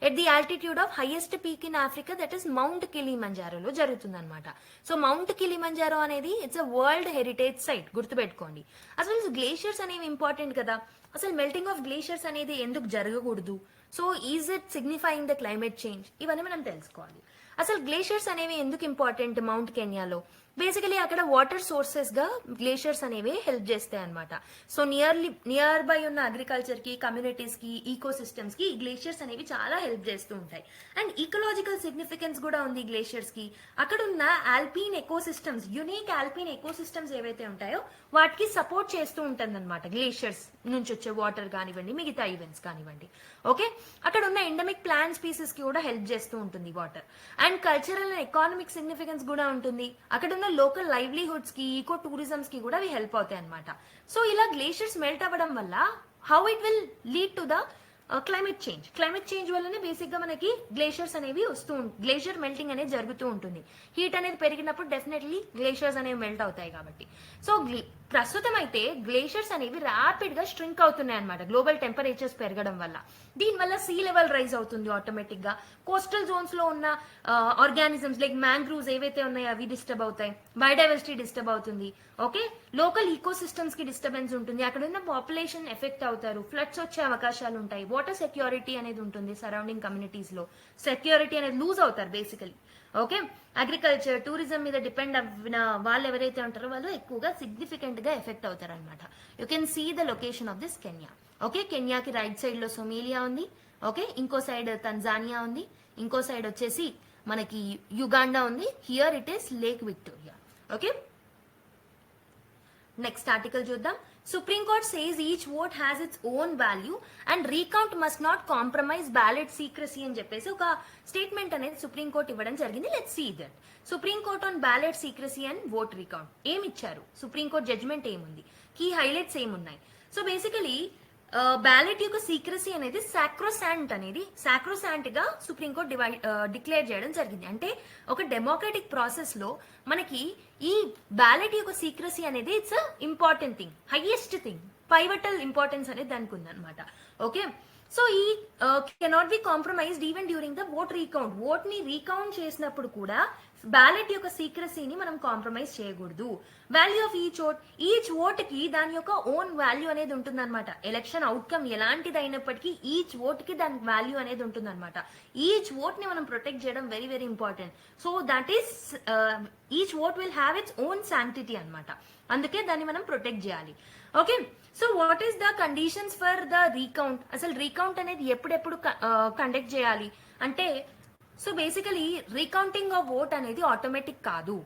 Speaker 1: at the altitude of highest peak in Africa, that is Mount కిలిమంజారోలో జరుగుతుంది అనమాట. సో మౌంట్ కిలిమంజారో అనేది it's a world heritage site, గుర్తుపెట్టుకోండి. అసలు గ్లేషియర్స్ అనేవి ఇంపార్టెంట్ కదా. అసలు మెల్టింగ్ ఆఫ్ గ్లేషియర్స్ అనేది ఎందుకు జరగకూడదు, so is it signifying the climate change, ఇవన్నీ మనం తెలుసుకోవాలి. అసలు గ్లేషియర్స్ అనేవి ఎందుకు ఇంపార్టెంట్ మౌంట్ కెన్యాలో? బేసికలీ అక్కడ వాటర్ సోర్సెస్ గా గ్లేషియర్స్ అనేవి హెల్ప్ చేస్తాయి అనమాట. సో నియర్ బై ఉన్న అగ్రికల్చర్ కి, కమ్యూనిటీస్ కి, ఈకో సిస్టమ్స్ కి ఈ గ్లేషియర్స్ అనేవి చాలా హెల్ప్ చేస్తూ ఉంటాయి. అండ్ ఈకలాజికల్ సిగ్నిఫికెన్స్ కూడా ఉంది గ్లేషియర్స్ కి. అక్కడ ఉన్న alpine ecosystems, unique alpine ecosystems ఏవైతే ఉంటాయో వాటికి సపోర్ట్ చేస్తూ ఉంటుంది అనమాట గ్లేషియర్స్ నుంచి వచ్చే వాటర్ కానివ్వండి, మిగతా ఈవెంట్స్ కానివ్వండి. ఓకే, అక్కడ ఉన్న ఎండమిక్ ప్లాంట్ స్పీసెస్ కి కూడా హెల్ప్ చేస్తూ ఉంటుంది water. And cultural and economic significance కూడా ఉంటుంది. అక్కడ ఉన్న లోకల్ లైవ్లీహుడ్స్ కి, ఈకో టూరిజమ్స్ కి కూడా అవి హెల్ప్ అవుతాయి అనమాట. సో ఇలా గ్లేషియర్స్ మెల్ట్ అవ్వడం వల్ల how it will lead to the climate change. Climate change వల్లనే బేసిక్ గా మనకి గ్లేషియర్స్ అనేవి గ్లేషియర్ మెల్టింగ్ అనేది జరుగుతూ ఉంటుంది. హీట్ అనేది పెరిగినప్పుడు డెఫినెట్లీ గ్లేషియర్స్ అనేవి మెల్ట్ అవుతాయి కాబట్టి. సో ప్రస్తుతం అయితే గ్లేషియర్స్ అనేవి ర్యాపిడ్ గా స్ట్రింక్ అవుతున్నాయి అనమాట గ్లోబల్ టెంపరేచర్స్ పెరగడం వల్ల. దీనివల్ల సీ లెవెల్ రైజ్ అవుతుంది ఆటోమేటిక్ గా. కోస్టల్ జోన్స్ లో ఉన్న ఆర్గానిజమ్స్ లైక్ మ్యాంగ్రూవ్స్ ఏవైతే ఉన్నాయో అవి డిస్టర్బ్ అవుతాయి, బయోడైవర్సిటీ డిస్టర్బ్ అవుతుంది. ఓకే, లోకల్ ఈకో సిస్టమ్స్ కి డిస్టర్బెన్స్ ఉంటుంది, అక్కడ ఉన్న పాపులేషన్ ఎఫెక్ట్ అవుతారు, ఫ్లడ్స్ వచ్చే అవకాశాలు ఉంటాయి, వాటర్ సెక్యూరిటీ అనేది ఉంటుంది సరౌండింగ్ కమ్యూనిటీస్ లో, సెక్యూరిటీ అనేది లూజ్ అవుతారు బేసికలీ. ఓకే, అగ్రికల్చర్, టూరిజం మీద డిపెండ్ అవ్విన వాళ్ళు ఎవరైతే ఉంటారో వాళ్ళు ఎక్కువగా సిగ్నిఫికెంట్ గా ఎఫెక్ట్ అవుతారు అనమాట. You can see the location of this Kenya. Okay, కెన్యాకి రైట్ సైడ్ లో సొమేలియా ఉంది. ఓకే, ఇంకో సైడ్ తంజానియా ఉంది, ఇంకో సైడ్ వచ్చేసి మనకి యుగాండా ఉంది. Here it is Lake Victoria. Okay, next article చూద్దాం. Supreme Court says each vote has its own value and recount must not compromise ballot secrecy అని చెప్పేసి ఒక స్టేట్మెంట్ అనేది సుప్రీం కోర్ట్ ఇవ్వడం జరిగింది. Let's see that. Supreme Court on ballot secrecy and vote recount ఏమి ఇచ్చారు, Supreme Court judgement ఏముంది, key highlights ఏమున్నాయి. సో బేసికలీ బ్యాలెట్ యొక్క సీక్రసీ అనేది సాక్రోసాంట్ గా సుప్రీంకోర్టు డిక్లేర్ చేయడం జరిగింది. అంటే ఒక డెమోక్రటిక్ ప్రాసెస్ లో మనకి ఈ బ్యాలెట్ యొక్క సీక్రసీ అనేది it's important thing, highest thing, pivotal importance అనేది దానికి ఉందన్నమాట. ఓకే, సో ఈ cannot be compromised even during the vote recount. Vote ని రీకౌంట్ చేసినప్పుడు కూడా బ్యాలెట్ యొక్క సీక్రసీని మనం కాంప్రమైజ్ చేయకూడదు. వాల్యూ ఆఫ్ ఈచ్ ఓట్ కి దాని యొక్క ఓన్ వాల్యూ అనేది ఉంటుంది అనమాట. ఎలక్షన్ అవుట్కమ్ ఎలాంటిది అయినప్పటికీ ఈచ్ ఓట్ కి దాని వాల్యూ అనేది ఉంటుంది అనమాట. ఈచ్ ఓట్ ని మనం ప్రొటెక్ట్ చేయడం very very important. So that is each vote will have its own sanctity అనమాట. అందుకే దాన్ని మనం ప్రొటెక్ట్ చేయాలి. Okay, so what is the conditions for the recount? అసలు రీకౌంట్ అనేది ఎప్పుడెప్పుడు కండక్ట్ చేయాలి అంటే, so basically recounting of vote అనేది ఆటోమేటిక్ కాదు.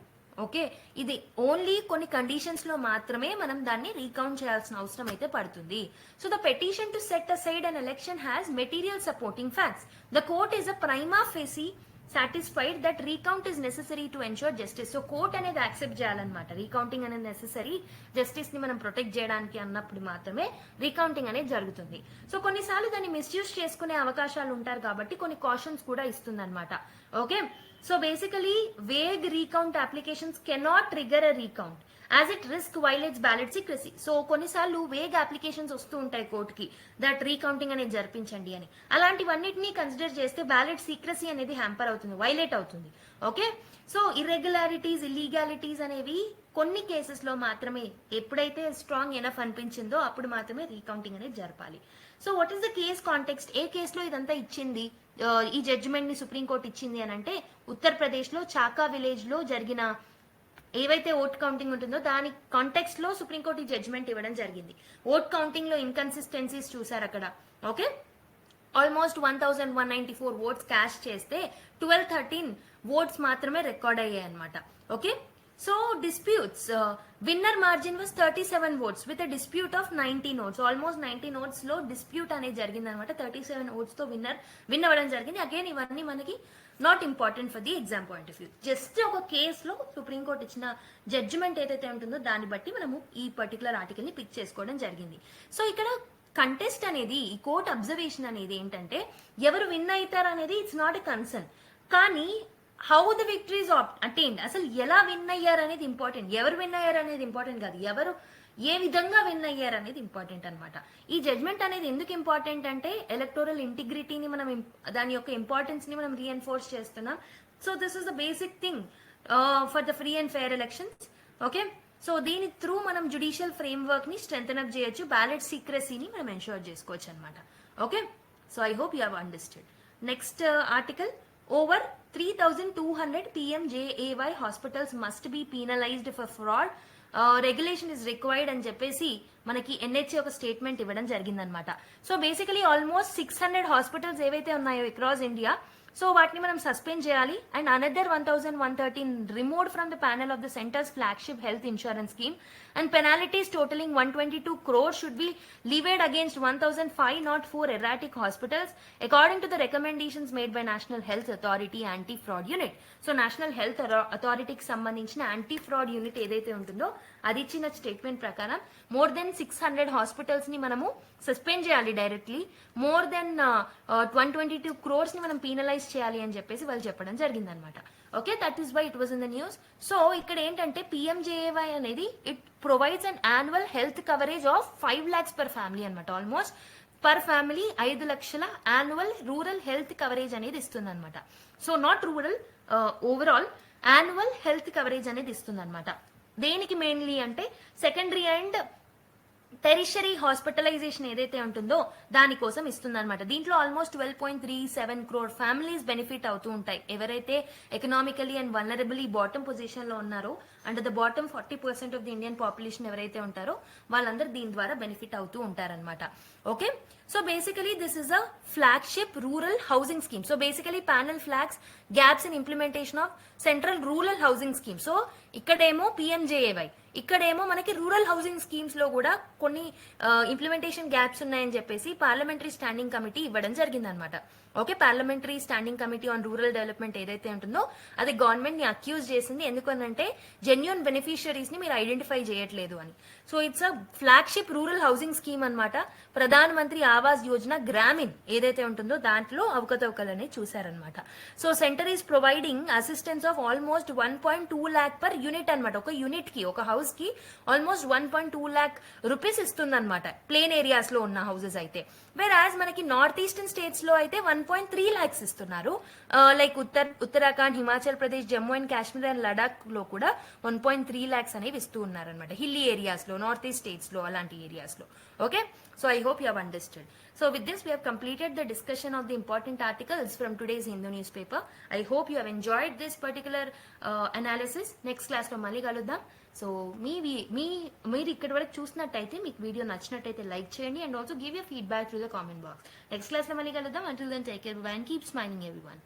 Speaker 1: ఓకే, ఇది ఓన్లీ కొన్ని కండిషన్స్ లో మాత్రమే మనం దాన్ని రీకౌంట్ చేయాల్సిన అవసరం అయితే పడుతుంది. So the petition to set aside an election has material supporting facts. The court is a prima facie satisfied that recount is necessary to ensure justice. So court అనేది యాక్సెప్ట్ చేయాలన్నమాట. రీకౌంటింగ్ అనేది necessary, justice ని మనం protect చేయడానికి అన్నప్పుడు మాత్రమే recounting అనేది జరుగుతుంది. సో కొన్నిసార్లు దాన్ని మిస్యూజ్ చేసుకునే అవకాశాలు ఉంటారు కాబట్టి కొన్ని కాషన్స్ కూడా ఇస్తుంది అనమాట. Okay, so basically vague recount applications cannot trigger a recount as it risk violates ballot secrecy. So కొన్నిసార్లు వేగ్ అప్లికేషన్స్ వస్తూ ఉంటాయి కోర్టుకి, దట్ రీకౌంటింగ్ అనేది జరిపించండి అని. అలాంటివన్నిటినీ కన్సిడర్ చేస్తే బ్యాలెట్ సీక్రసీ అనేది హ్యాంపర్ అవుతుంది, వైలేట్ అవుతుంది. ఓకే, సో ఇర్రెగ్యులారిటీస్, ఇల్లీగాలిటీస్ అనేవి కొన్ని కేసెస్ లో మాత్రమే, ఎప్పుడైతే స్ట్రాంగ్ ఎనఫ్ అనిపించిందో అప్పుడు మాత్రమే రీకౌంటింగ్ అనేది జరపాలి. So what is the case context? ఏ కేసులో ఇదంతా ఇచ్చింది, ఈ జడ్జిమెంట్ ని సుప్రీంకోర్టు ఇచ్చింది అని అంటే, ఉత్తరప్రదేశ్ లో చాకా విలేజ్ లో జరిగిన ఏవైతే ఓట్ కౌంటింగ్ ఉంటుందో దాని కాంటెక్స్ట్ లో సుప్రీంకోర్టు జడ్జ్మెంట్ ఇవ్వడం జరిగింది. ఓట్ కౌంటింగ్ లో ఇన్కన్సిస్టెన్సీస్ చూసారు అక్కడ. ఓకే, ఆల్మోస్ట్ 1194 ఓట్స్ క్యాష్ చేస్తే 1213 ఓట్స్ మాత్రమే రికార్డ్ అయ్యాయి అనమాట. Okay, so disputes, winner margin was 37 votes with a dispute of 19 votes. Almost 19 votes లో డిస్ప్యూట్ అనేది జరిగింది అనమాట. 37 votes తో విన్ అవ్వడం జరిగింది. అగైన్ ఇవన్నీ మనకి not important for the exam point of view. Just ఒక కేసులో సుప్రీంకోర్టు ఇచ్చిన జడ్జిమెంట్ ఏదైతే ఉంటుందో దాన్ని బట్టి మనము ఈ పర్టికులర్ ఆర్టికల్ ని పిక్ చేసుకోవడం జరిగింది. సో ఇక్కడ కంటెస్ట్ అనేది, ఈ కోర్ట్ అబ్జర్వేషన్ అనేది ఏంటంటే, ఎవరు విన్ అవుతారు అనేది ఇట్స్ నాట్ ఎ కన్సర్న్, కానీ how the victory is attained, అసలు ఎలా విన్ అయ్యారు అనేది ఇంపార్టెంట్, ఎవరు విన్ అయ్యారు అనేది ఇంపార్టెంట్ కాదు, ఎవరు ఏ విధంగా విన్ అయ్యారు అనేది ఇంపార్టెంట్ అనమాట. ఈ జడ్జ్మెంట్ అనేది ఎందుకు ఇంపార్టెంట్ అంటే ఎలక్టోరల్ ఇంటిగ్రిటీని మనం దాని యొక్క ఇంపార్టెన్స్ ని మనం రీఎన్ఫోర్స్ చేస్తున్నాం. So this is the basic thing for the free and fair elections. Okay, so దీని త్రూ మనం జుడిషియల్ ఫ్రేమ్ వర్క్ ని స్ట్రెంథెన్ అప్ చేయొచ్చు, బ్యాలెట్ సీక్రసీని మనం ఎన్షూర్ చేసుకోవచ్చు అనమాట. Okay, so I hope you have understood. Next article, over 3,200 PMJAY hospitals must be penalised for fraud, regulation is required అని చెప్పేసి మనకి NHA ఒక స్టేట్మెంట్ ఇవ్వడం జరిగిందనమాట. సో బేసికలీ ఆల్మోస్ట్ 600 హాస్పిటల్స్ ఏవైతే ఉన్నాయో అక్రాస్ ఇండియా, సో వాటిని మనం సస్పెండ్ చేయాలి. And another 1,113 removed from the panel of the centre's flagship health insurance scheme, and penalties totalling 122 crores should be levied against 1,504 erratic hospitals according to the recommendations made by National Health Authority anti fraud unit. So National Health అథారిటీకి సంబంధించిన anti fraud unit ఏదైతే ఉంటుందో అది ఇచ్చిన statement ప్రకారం more than 600 hospitals ని మనము suspend చేయాలి డైరెక్ట్లీ, మోర్ దెన్ 122 crores ని మనం పీనలైజ్ చేయాలి అని చెప్పేసి వాళ్ళు చెప్పడం జరిగిందనమాట. Okay, that is why it was in the news. So ఇక్కడ ఏంటంటే PMJAY అనేది it provides an annual health coverage of 5 lakhs per family అనమాట. ఆల్మోస్ట్ పర్ ఫ్యామిలీ 5 లక్షల యాన్యువల్ రూరల్ హెల్త్ కవరేజ్ అనేది ఇస్తుంది అనమాట. So not rural, overall annual health coverage అనేది ఇస్తుంది అనమాట. దేనికి మెయిన్లీ అంటే సెకండరీ అండ్ టెరిషరీ హాస్పిటలైజేషన్ ఏదైతే ఉంటుందో దానికోసం ఇస్తుంది అనమాట. దీంట్లో ఆల్మోస్ట్ 12.37 crore ఫ్యామిలీస్ బెనిఫిట్ అవుతూ ఉంటాయి. ఎవరైతే ఎకనామికలీ అండ్ వల్నరబుల్లీ బాటమ్ పొజిషన్ లో ఉన్నారో, and the bottom 40% of the Indian population ఎవరైతే ఉంటారో వాళ్ళందరూ దీని ద్వారా బెనిఫిట్ అవుతూ ఉంటారనమాట. Okay, so basically this is a flagship rural housing scheme. So basically panel flags gaps in implementation of central rural housing scheme. So ఇక్కడేమో PMJAY, ఇక్కడేమో మనకి రూరల్ హౌసింగ్ స్కీమ్స్ లో కూడా కొన్ని ఇంప్లిమెంటేషన్ గ్యాప్స్ ఉన్నాయని చెప్పేసి పార్లమెంటరీ స్టాండింగ్ కమిటీ ఇవ్వడం జరిగిందనమాట. Okay, parliamentary standing committee on rural development ఏదైతే ఉంటుందో అది గవర్నమెంట్ ని అక్యూజ్ చేసింది. ఎందుకనంటే జెన్యూన్ బెనిఫిషియరీస్ ని మీరు ఐడెంటిఫై చేయట్లేదు అని. So it's a flagship rural housing scheme అనమాట. ప్రధాన మంత్రి ఆవాస్ యోజన గ్రామీణ్ ఏదైతే ఉంటుందో దాంట్లో అవకతవకలని చూసారనమాట. So centre is providing assistance of almost 1.2 lakh per unit అనమాట. ఒక యూనిట్ కి, ఒక హౌస్ కి ఆల్మోస్ట్ 1.2 lakh rupees ఇస్తుంది అనమాట, ప్లేన్ ఏరియాస్ లో ఉన్న హౌసెస్ అయితే. వేరాజ్ మనకి నార్త్ ఈస్టర్న్ స్టేట్స్ లో అయితే 1.3 lakhs ఇస్తున్నారు. Like Uttarakhand, Himachal Pradesh, Jammu and Kashmir and Ladakh లో కూడా 1.3 lakhs అనేవి ఇస్తూ ఉన్నారనమాట. హిల్లీ ఏరియాస్ లో, నార్త్ ఈస్ట్ స్టేట్స్ లో, అలాంటి ఏరియాస్ లో. Okay, so I hope you have understood. So with this we have completed the discussion of the important articles from today's Hindu newspaper. I hope you have enjoyed this particular analysis. Next class లో మళ్ళీ కలుద్దాం. So మీరు ఇక్కడి వరకు చూసినట్టయితే మీకు video నచ్చినట్టయితే like చేయండి, and also give your feedback to the comment box. Next class లో మళ్ళీ కలుద్దాం. Until then, take care, bye and keep smiling everyone.